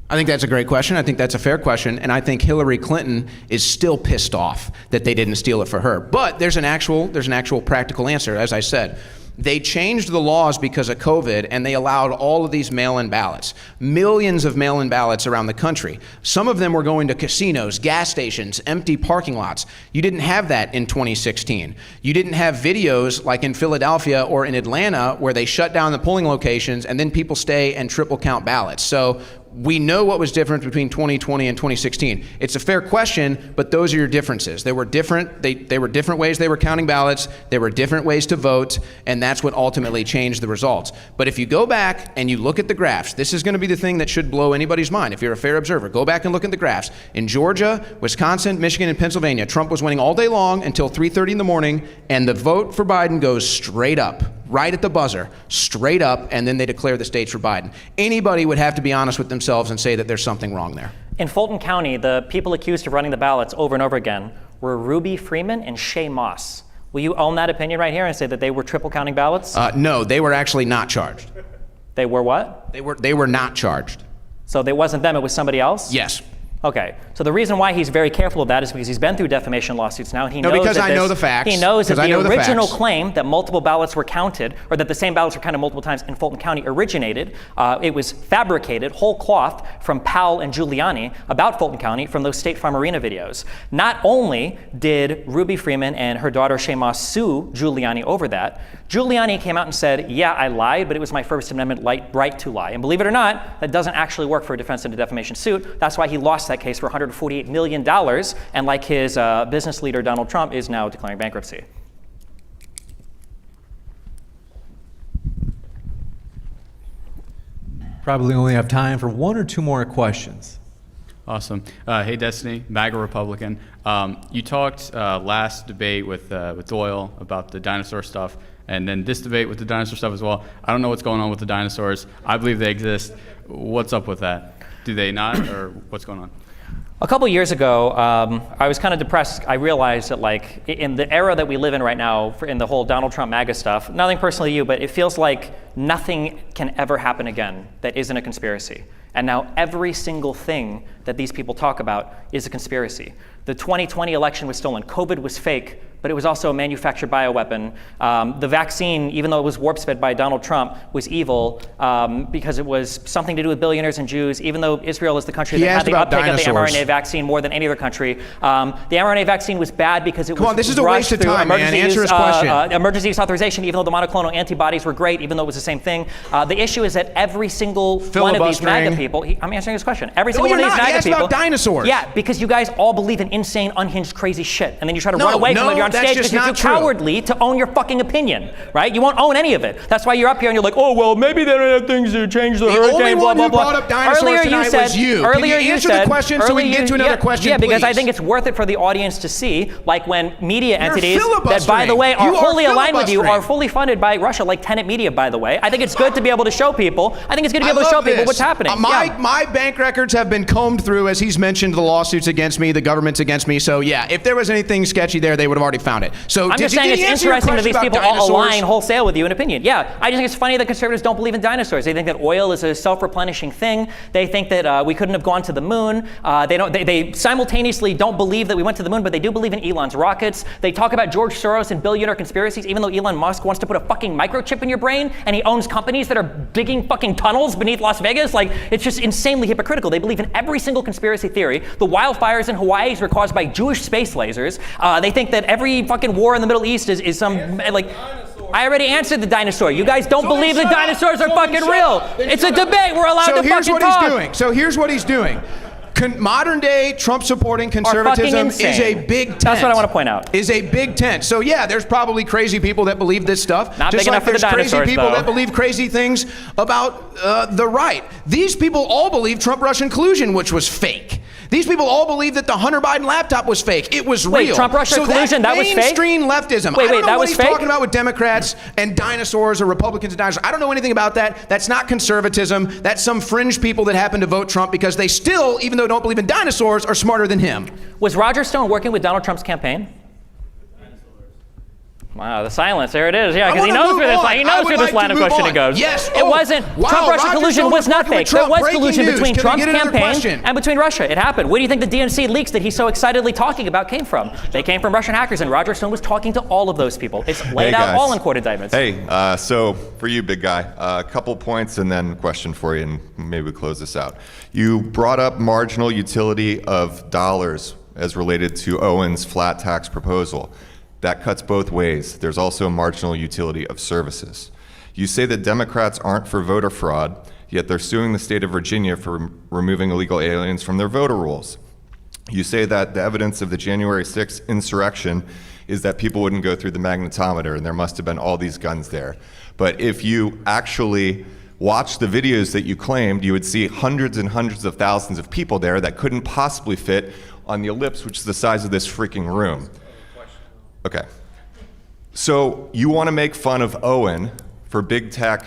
I think that's a great question. I think that's a fair question. And I think Hillary Clinton is still pissed off that they didn't steal it for her. But there's an actual practical answer, as I said. They changed the laws because of COVID, and they allowed all of these mail-in ballots. Millions of mail-in ballots around the country. Some of them were going to casinos, gas stations, empty parking lots. You didn't have that in 2016. You didn't have videos like in Philadelphia or in Atlanta where they shut down the polling locations and then people stay and triple count ballots. So we know what was different between 2020 and 2016. It's a fair question, but those are your differences. They were different ways they were counting ballots, there were different ways to vote, and that's what ultimately changed the results. But if you go back and you look at the graphs, this is going to be the thing that should blow anybody's mind. If you're a fair observer, go back and look at the graphs. In Georgia, Wisconsin, Michigan, and Pennsylvania, Trump was winning all day long until 3:30 in the morning, and the vote for Biden goes straight up. Right at the buzzer, straight up, and then they declare the states for Biden. Anybody would have to be honest with themselves and say that there's something wrong there. In Fulton County, the people accused of running the ballots over and over again were Ruby Freeman and Shay Moss. Will you own that opinion right here and say that they were triple counting ballots? No, they were actually not charged. They were what? They were not charged. So it wasn't them, it was somebody else? Yes. Okay, so the reason why he's very careful of that is because he's been through defamation lawsuits now. He No, knows because that I know the facts. He knows that Because I the know the original facts. claim that multiple ballots were counted, or that the same ballots were counted multiple times in Fulton County originated. It was fabricated, whole cloth, from Powell and Giuliani about Fulton County from those State Farm Arena videos. Not only did Ruby Freeman and her daughter Shaye Moss sue Giuliani over that, Giuliani came out and said, yeah, I lied, but it was my First Amendment right to lie. And believe it or not, that doesn't actually work for a defense in a defamation suit. That's why he lost that case for $148 million, and like his business leader, Donald Trump, is now declaring bankruptcy. Probably only have time for one or two more questions. Awesome. Hey, Destiny, MAGA Republican. You talked last debate with Doyle about the dinosaur stuff, and then this debate with the dinosaur stuff as well. I don't know what's going on with the dinosaurs. I believe they exist. What's up with that? Do they not, or what's going on? A couple years ago, I was kind of depressed. I realized that, like, in the era that we live in right now, in the whole Donald Trump MAGA stuff, nothing personally to you, but it feels like nothing can ever happen again that isn't a conspiracy. And now every single thing that these people talk about is a conspiracy. The 2020 election was stolen. COVID was fake, but it was also a manufactured bioweapon. The vaccine, even though it was warp-sped by Donald Trump, was evil because it was something to do with billionaires and Jews, even though Israel is the country that had the uptake of the mRNA vaccine more than any other country. The mRNA vaccine was bad because it was this is a waste of time, man. Answer his question. Emergency use authorization, even though the monoclonal antibodies were great, even though it was the same thing. The issue is that every single one of these MAGA people, I'm answering his question. Every single one of these MAGA people. About dinosaurs. Yeah, because you guys all believe in insane, unhinged, crazy shit, and then you try to run away from it. You're on stage because you're too cowardly to own your fucking opinion, right? You won't own any of it. That's why you're up here and you're like, oh well, maybe they don't have things to change the hurricane. The only one blah, who blah, brought blah. up dinosaurs tonight was you. Earlier Can you answer said, the question so we can get to another question, Yeah, because I please? think it's worth it for the audience to see, like when media You're entities that, by the way, are You are wholly aligned with you, filibustering. are fully funded by Russia, like Tenet Media, by the way. I think it's good to be able to show people. I think it's good to be able to show people what's happening. My bank records have been combed through, as he's mentioned, the lawsuits against me, the government's against me. So yeah, if there was anything sketchy there, they would have already found it. So I'm just saying it's interesting that these people all align wholesale with you in opinion. Yeah, I just think it's funny that conservatives don't believe in dinosaurs. They think that oil is a self-replenishing thing. They think that we couldn't have gone to the moon. They simultaneously don't believe that we went to the moon, but they do believe in Elon's rockets. They talk about George Soros and billionaire conspiracies, even though Elon Musk wants to put a fucking microchip in your brain and he owns companies that are digging fucking tunnels beneath Las Vegas. Like, it's just insanely hypocritical. They believe in every single conspiracy theory. The wildfires in Hawaii were caused by Jewish space lasers. They think that every fucking war in the Middle East is some, like, I already answered the dinosaur. You guys don't believe the dinosaurs are fucking real. It's a debate. We're allowed to fucking talk. So here's what he's doing. Modern day Trump supporting conservatism is a big tent. That's what I want to point out. Is a big tent. So yeah, there's probably crazy people that believe this stuff. Not just big like enough for the there's crazy dinosaurs, people though. that believe crazy things about the right. These people all believe Trump-Russian collusion, which was fake. These people all believe that the Hunter Biden laptop was fake. It was real. Wait, Trump-Russia collusion, that was fake? Mainstream leftism. Wait, I don't know that what was he's fake? talking about with Democrats and dinosaurs or Republicans and dinosaurs. I don't know anything about that. That's not conservatism. That's some fringe people that happen to vote Trump because they still, even though don't believe in dinosaurs, are smarter than him. Was Roger Stone working with Donald Trump's campaign? Wow, the silence. There it is. Yeah, because he knows where this line of questioning goes. Yes. It wasn't. Wow, Trump-Russia Roger collusion Stone was not working with fake. There Trump. was Breaking collusion news. between Can we Trump's get another campaign question? and between Russia. It happened. Where do you think the DNC leaks that he's so excitedly talking about came from? They came from Russian hackers, and Roger Stone was talking to all of those people. It's laid out all in court indictments. Hey, so for you, big guy, a couple points and then a question for you, and maybe we close this out. You brought up marginal utility of dollars as related to Owen's flat tax proposal. That cuts both ways. There's also a marginal utility of services. You say that Democrats aren't for voter fraud, yet they're suing the state of Virginia for removing illegal aliens from their voter rolls. You say that the evidence of the January 6th insurrection is that people wouldn't go through the magnetometer and there must have been all these guns there. But if you actually watch the videos that you claimed, you would see hundreds and hundreds of thousands of people there that couldn't possibly fit on the ellipse, which is the size of this freaking room. Okay. So you want to make fun of Owen for big tech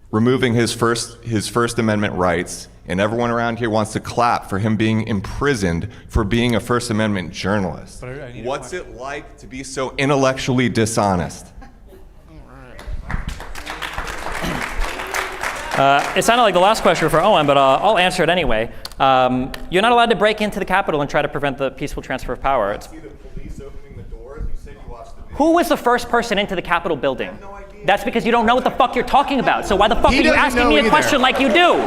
removing his First Amendment rights, and everyone around here wants to clap for him being imprisoned for being a First Amendment journalist. What's it like to be so intellectually dishonest? It sounded like the last question for Owen, but I'll answer it anyway. You're not allowed to break into the Capitol and try to prevent the peaceful transfer of power. Who was the first person into the Capitol building? That's because you don't know what the fuck you're talking about. So why the fuck are you asking me a question like you do?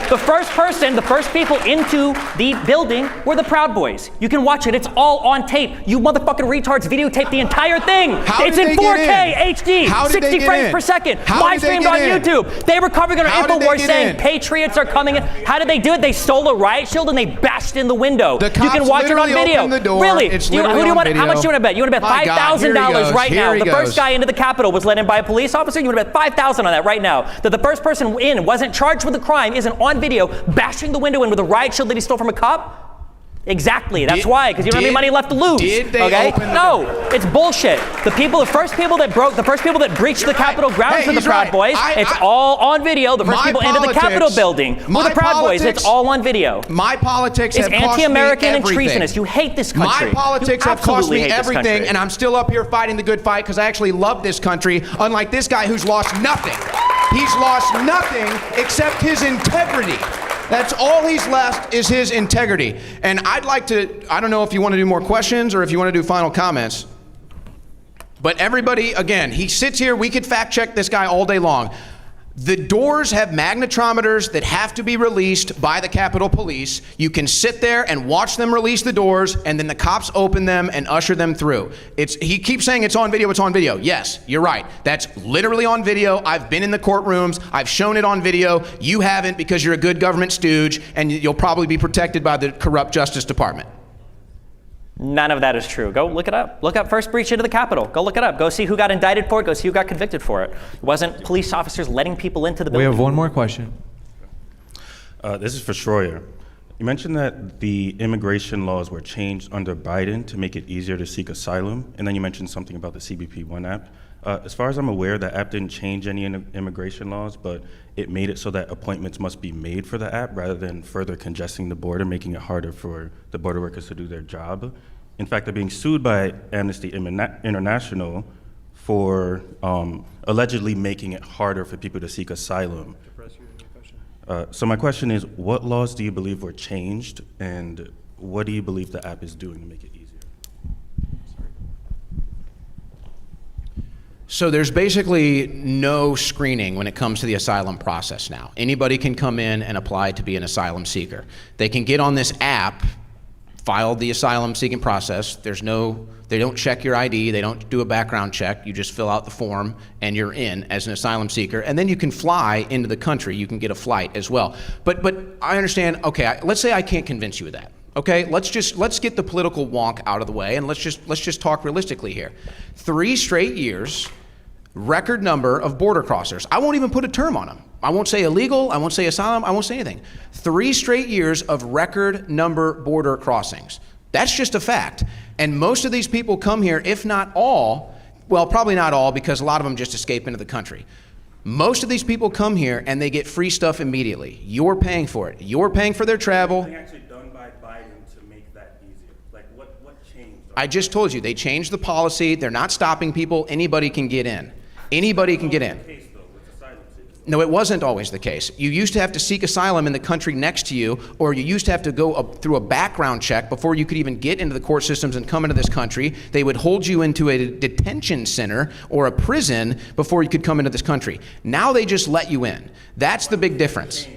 The first people into the building were the Proud Boys. You can watch it. It's all on tape. You motherfucking retards videotape the entire thing. It's in 4K HD, 60 frames per second, live streamed on YouTube. They were covering it on InfoWars saying patriots are coming in. How did they do it? They stole a riot shield and they bashed in the window. You can watch it on video. Really? How much do you want to bet? You want to bet $5,000 right now? The first guy into the Capitol was let in by a police officer. You would have bet $5,000 on that right now. That the first person in wasn't charged with a crime, isn't on video bashing the window in with a riot shield that he stole from a cop? Exactly. That's why, because you don't have any money left to lose. Did they open the No, it's bullshit. The first people that breached the Capitol grounds were the Proud Boys. It's all on video. The first people into the Capitol building were the Proud Boys. It's all on video. My politics have it's cost me anti-American and everything. treasonous. You hate this country. My politics have cost me everything, and I'm still up here fighting the good fight because I actually love this country, unlike this guy who's lost nothing. He's lost nothing except his integrity. That's all he's left is his integrity. And I'd like to, I don't know if you want to do more questions or if you want to do final comments. But everybody, again, he sits here, we could fact check this guy all day long. The doors have magnetometers that have to be released by the Capitol Police. You can sit there and watch them release the doors, and then the cops open them and usher them through. He keeps saying it's on video, it's on video. Yes, you're right. That's literally on video. I've been in the courtrooms. I've shown it on video. You haven't because you're a good government stooge, and you'll probably be protected by the corrupt Justice Department. None of that is true. Go look it up. Look up first breach into the Capitol. Go look it up. Go see who got indicted for it. Go see who got convicted for it. It wasn't police officers letting people into the building. We have one more question. This is for Shroyer. You mentioned that the immigration laws were changed under Biden to make it easier to seek asylum, and then you mentioned something about the CBP One app. As far as I'm aware, the app didn't change any immigration laws, but it made it so that appointments must be made for the app rather than further congesting the border, making it harder for the border workers to do their job. In fact, they're being sued by Amnesty International for allegedly making it harder for people to seek asylum. So my question is, what laws do you believe were changed, and what do you believe the app is doing to make it easier? So there's basically no screening when it comes to the asylum process now. Anybody can come in and apply to be an asylum seeker. They can get on this app, file the asylum seeking process. They don't check your ID, they don't do a background check. You just fill out the form and you're in as an asylum seeker. And then you can fly into the country. You can get a flight as well. But I understand, okay, let's say I can't convince you of that. Okay, let's get the political wonk out of the way and let's just talk realistically here. 3 straight years, record number of border crossers. I won't even put a term on them. I won't say illegal, I won't say asylum, I won't say anything. 3 straight years of record number border crossings. That's just a fact. And most of these people come here, if not all, well, probably not all because a lot of them just escape into the country. Most of these people come here and they get free stuff immediately. You're paying for it. You're paying for their travel. I just told you, they changed the policy. They're not stopping people. Anybody can get in. Anybody can get in. No, it wasn't always the case. You used to have to seek asylum in the country next to you, or you used to have to go up through a background check before you could even get into the court systems and come into this country. They would hold you into a detention center or a prison before you could come into this country. Now they just let you in. That's the big difference.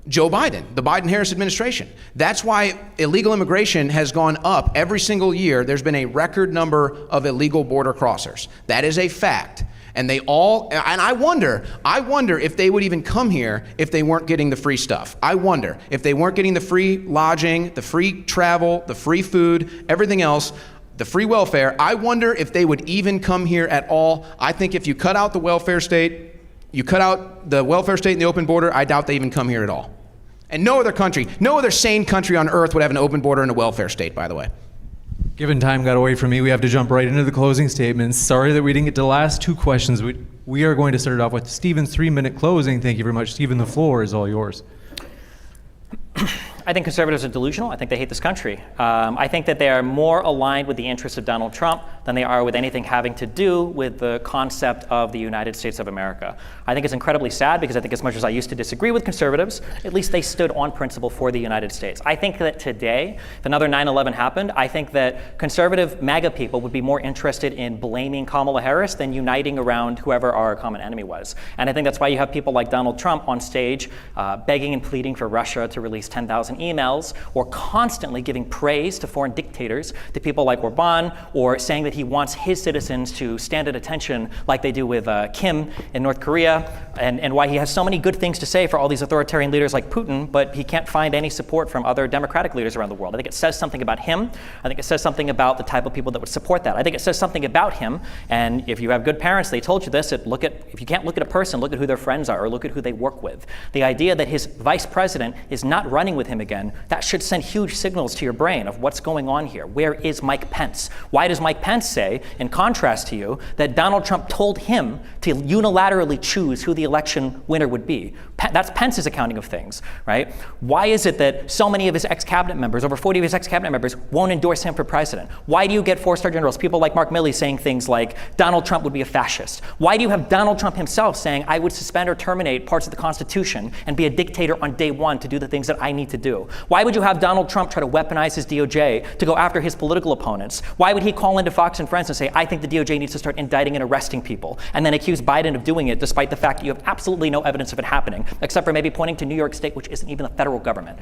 Joe Biden, the Biden-Harris administration. That's why illegal immigration has gone up every single year. There's been a record number of illegal border crossers. That is a fact. And they all, and I wonder if they would even come here if they weren't getting the free stuff. I wonder if they weren't getting the free lodging, the free travel, the free food, everything else, the free welfare. I wonder if they would even come here at all. I think if you cut out the welfare state, you cut out the welfare state and the open border, I doubt they even come here at all. And no other country, no other sane country on earth would have an open border and a welfare state, by the way. Given time got away from me, we have to jump right into the closing statements. Sorry that we didn't get to the last 2 questions. We are going to start it off with Stephen's 3-minute closing. Thank you very much. Stephen, the floor is all yours. I think conservatives are delusional. I think they hate this country. I think that they are more aligned with the interests of Donald Trump than they are with anything having to do with the concept of the United States of America. I think it's incredibly sad because I think as much as I used to disagree with conservatives, at least they stood on principle for the United States. I think that today, if another 9/11 happened, I think that conservative MAGA people would be more interested in blaming Kamala Harris than uniting around whoever our common enemy was. And I think that's why you have people like Donald Trump on stage begging and pleading for Russia to release 10,000 emails, or constantly giving praise to foreign dictators, to people like Orban, or saying that he wants his citizens to stand at attention like they do with Kim in North Korea, and why he has so many good things to say for all these authoritarian leaders like Putin, but he can't find any support from other democratic leaders around the world. I think it says something about him. I think it says something about the type of people that would support that. I think it says something about him, and if you have good parents, they told you this, if you can't look at a person, look at who their friends are, or look at who they work with. The idea that his vice president is not running with him again, that should send huge signals to your brain of what's going on here. Where is Mike Pence? Why does Mike Pence say, in contrast to you, that Donald Trump told him to unilaterally choose who the election winner would be? That's Pence's accounting of things, right? Why is it that so many of his ex-cabinet members, over 40 of his ex-cabinet members, won't endorse him for president? Why do you get four-star generals, people like Mark Milley, saying things like Donald Trump would be a fascist? Why do you have Donald Trump himself saying, I would suspend or terminate parts of the Constitution and be a dictator on day one to do the things that I need to do? Why would you have Donald Trump try to weaponize his DOJ to go after his political opponents? Why would he call into Fox and Friends and say, I think the DOJ needs to start indicting and arresting people, and then accuse Biden of doing it despite the fact that you have absolutely no evidence of it happening, except for maybe pointing to New York State, which isn't even the federal government?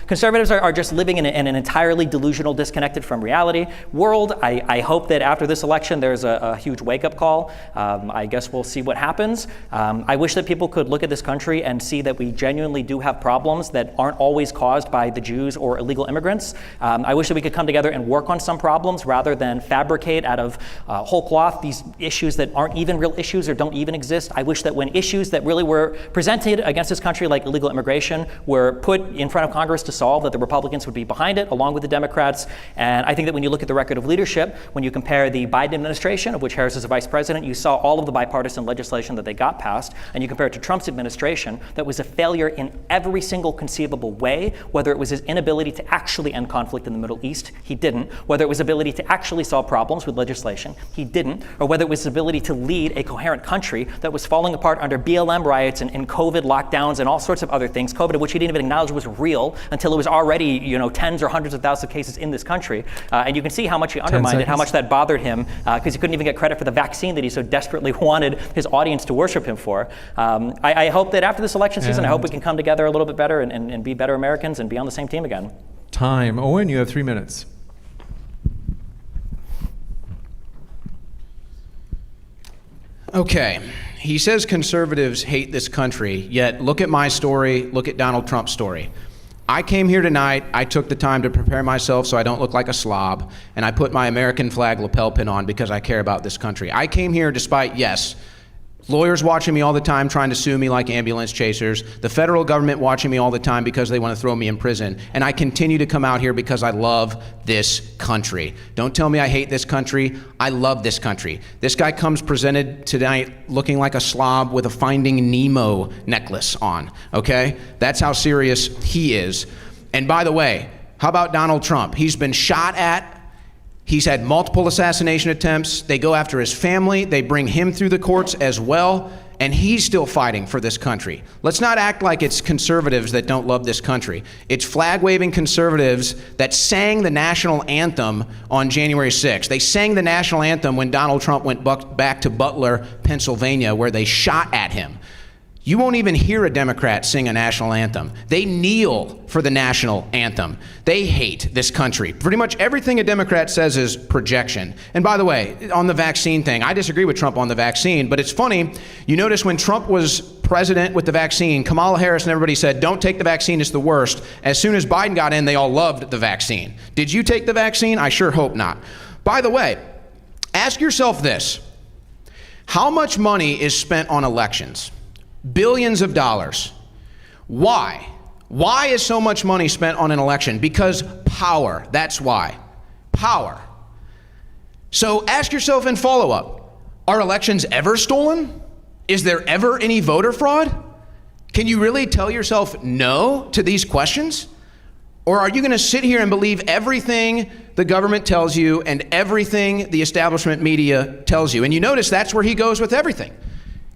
Conservatives are just living in an entirely delusional, disconnected from reality world. I hope that after this election, there's a huge wake-up call. I guess we'll see what happens. I wish that people could look at this country and see that we genuinely do have problems that aren't always caused by the Jews or illegal immigrants. I wish that we could come together and work on some problems rather than fabricate out of whole cloth these issues that aren't even real issues or don't even exist. I wish that when issues that really were presented against this country, like illegal immigration, were put in front of Congress to solve, that the Republicans would be behind it, along with the Democrats. And I think that when you look at the record of leadership, when you compare the Biden administration, of which Harris is a vice president, you saw all of the bipartisan legislation that they got passed, and you compare it to Trump's administration, that was a failure in every single conceivable way, whether it was his inability to actually end conflict in the Middle East, he didn't, whether it was ability to actually solve problems with legislation, he didn't, or whether it was his ability to lead a coherent country that was falling apart under BLM riots and COVID lockdowns and all sorts of other things, COVID, of which he didn't even acknowledge was real until it was already, tens or hundreds of thousands of cases in this country. And you can see how much he undermined it, how much that bothered him, because he couldn't even get credit for the vaccine that he so desperately wanted his audience to worship him for. I hope that after this election season, I hope we can come together a little bit better and be better Americans and be on the same team again. Time. Owen, you have 3 minutes. Okay. He says conservatives hate this country, yet look at my story, look at Donald Trump's story. I came here tonight, I took the time to prepare myself so I don't look like a slob, and I put my American flag lapel pin on because I care about this country. I came here despite, yes, lawyers watching me all the time trying to sue me like ambulance chasers, the federal government watching me all the time because they want to throw me in prison, and I continue to come out here because I love this country. Don't tell me I hate this country. I love this country. This guy comes presented tonight looking like a slob with a Finding Nemo necklace on, okay? That's how serious he is. And by the way, how about Donald Trump? He's been shot at. He's had multiple assassination attempts. They go after his family. They bring him through the courts as well. And he's still fighting for this country. Let's not act like it's conservatives that don't love this country. It's flag-waving conservatives that sang the national anthem on January 6th. They sang the national anthem when Donald Trump went back to Butler, Pennsylvania, where they shot at him. You won't even hear a Democrat sing a national anthem. They kneel for the national anthem. They hate this country. Pretty much everything a Democrat says is projection. And by the way, on the vaccine thing, I disagree with Trump on the vaccine, but it's funny, you notice when Trump was president with the vaccine, Kamala Harris and everybody said, don't take the vaccine, it's the worst. As soon as Biden got in, they all loved the vaccine. Did you take the vaccine? I sure hope not. By the way, ask yourself this. How much money is spent on elections? Billions of dollars. Why? Why is so much money spent on an election? Because power. That's why. Power. So ask yourself in follow-up, are elections ever stolen? Is there ever any voter fraud? Can you really tell yourself no to these questions? Or are you going to sit here and believe everything the government tells you and everything the establishment media tells you? And you notice that's where he goes with everything.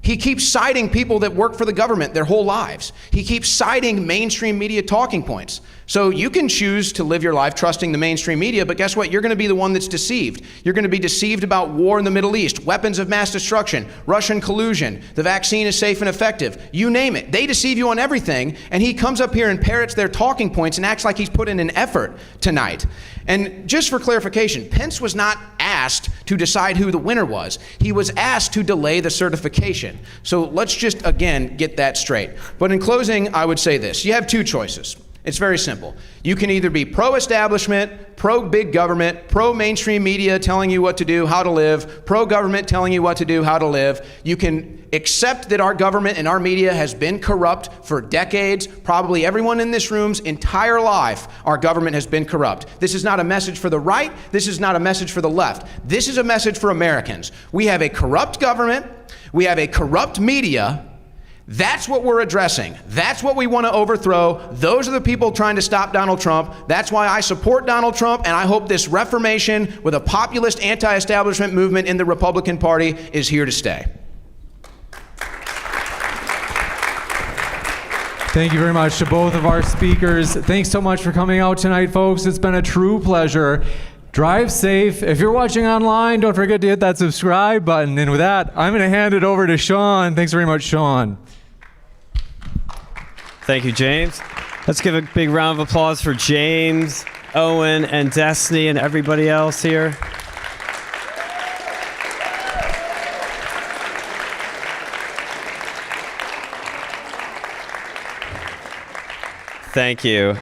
He keeps citing people that work for the government their whole lives. He keeps citing mainstream media talking points. So you can choose to live your life trusting the mainstream media, but guess what? You're going to be the one that's deceived. You're going to be deceived about war in the Middle East, weapons of mass destruction, Russian collusion, the vaccine is safe and effective. You name it. They deceive you on everything, and he comes up here and parrots their talking points and acts like he's put in an effort tonight. And just for clarification, Pence was not asked to decide who the winner was. He was asked to delay the certification. So let's just, again, get that straight. But in closing, I would say this. You have two choices. It's very simple. You can either be pro-establishment, pro-big government, pro-mainstream media telling you what to do, how to live, pro-government telling you what to do, how to live. You can accept that our government and our media has been corrupt for decades. Probably everyone in this room's entire life, our government has been corrupt. This is not a message for the right. This is not a message for the left. This is a message for Americans. We have a corrupt government. We have a corrupt media. That's what we're addressing. That's what we want to overthrow. Those are the people trying to stop Donald Trump. That's why I support Donald Trump, and I hope this reformation with a populist anti-establishment movement in the Republican Party is here to stay. Thank you very much to both of our speakers. Thanks so much for coming out tonight, folks. It's been a true pleasure. Drive safe. If you're watching online, don't forget to hit that subscribe button. And with that, I'm going to hand it over to Sean. Thanks very much, Sean. Thank you, James. Let's give a big round of applause for James, Owen, and Destiny, and everybody else here. Thank you.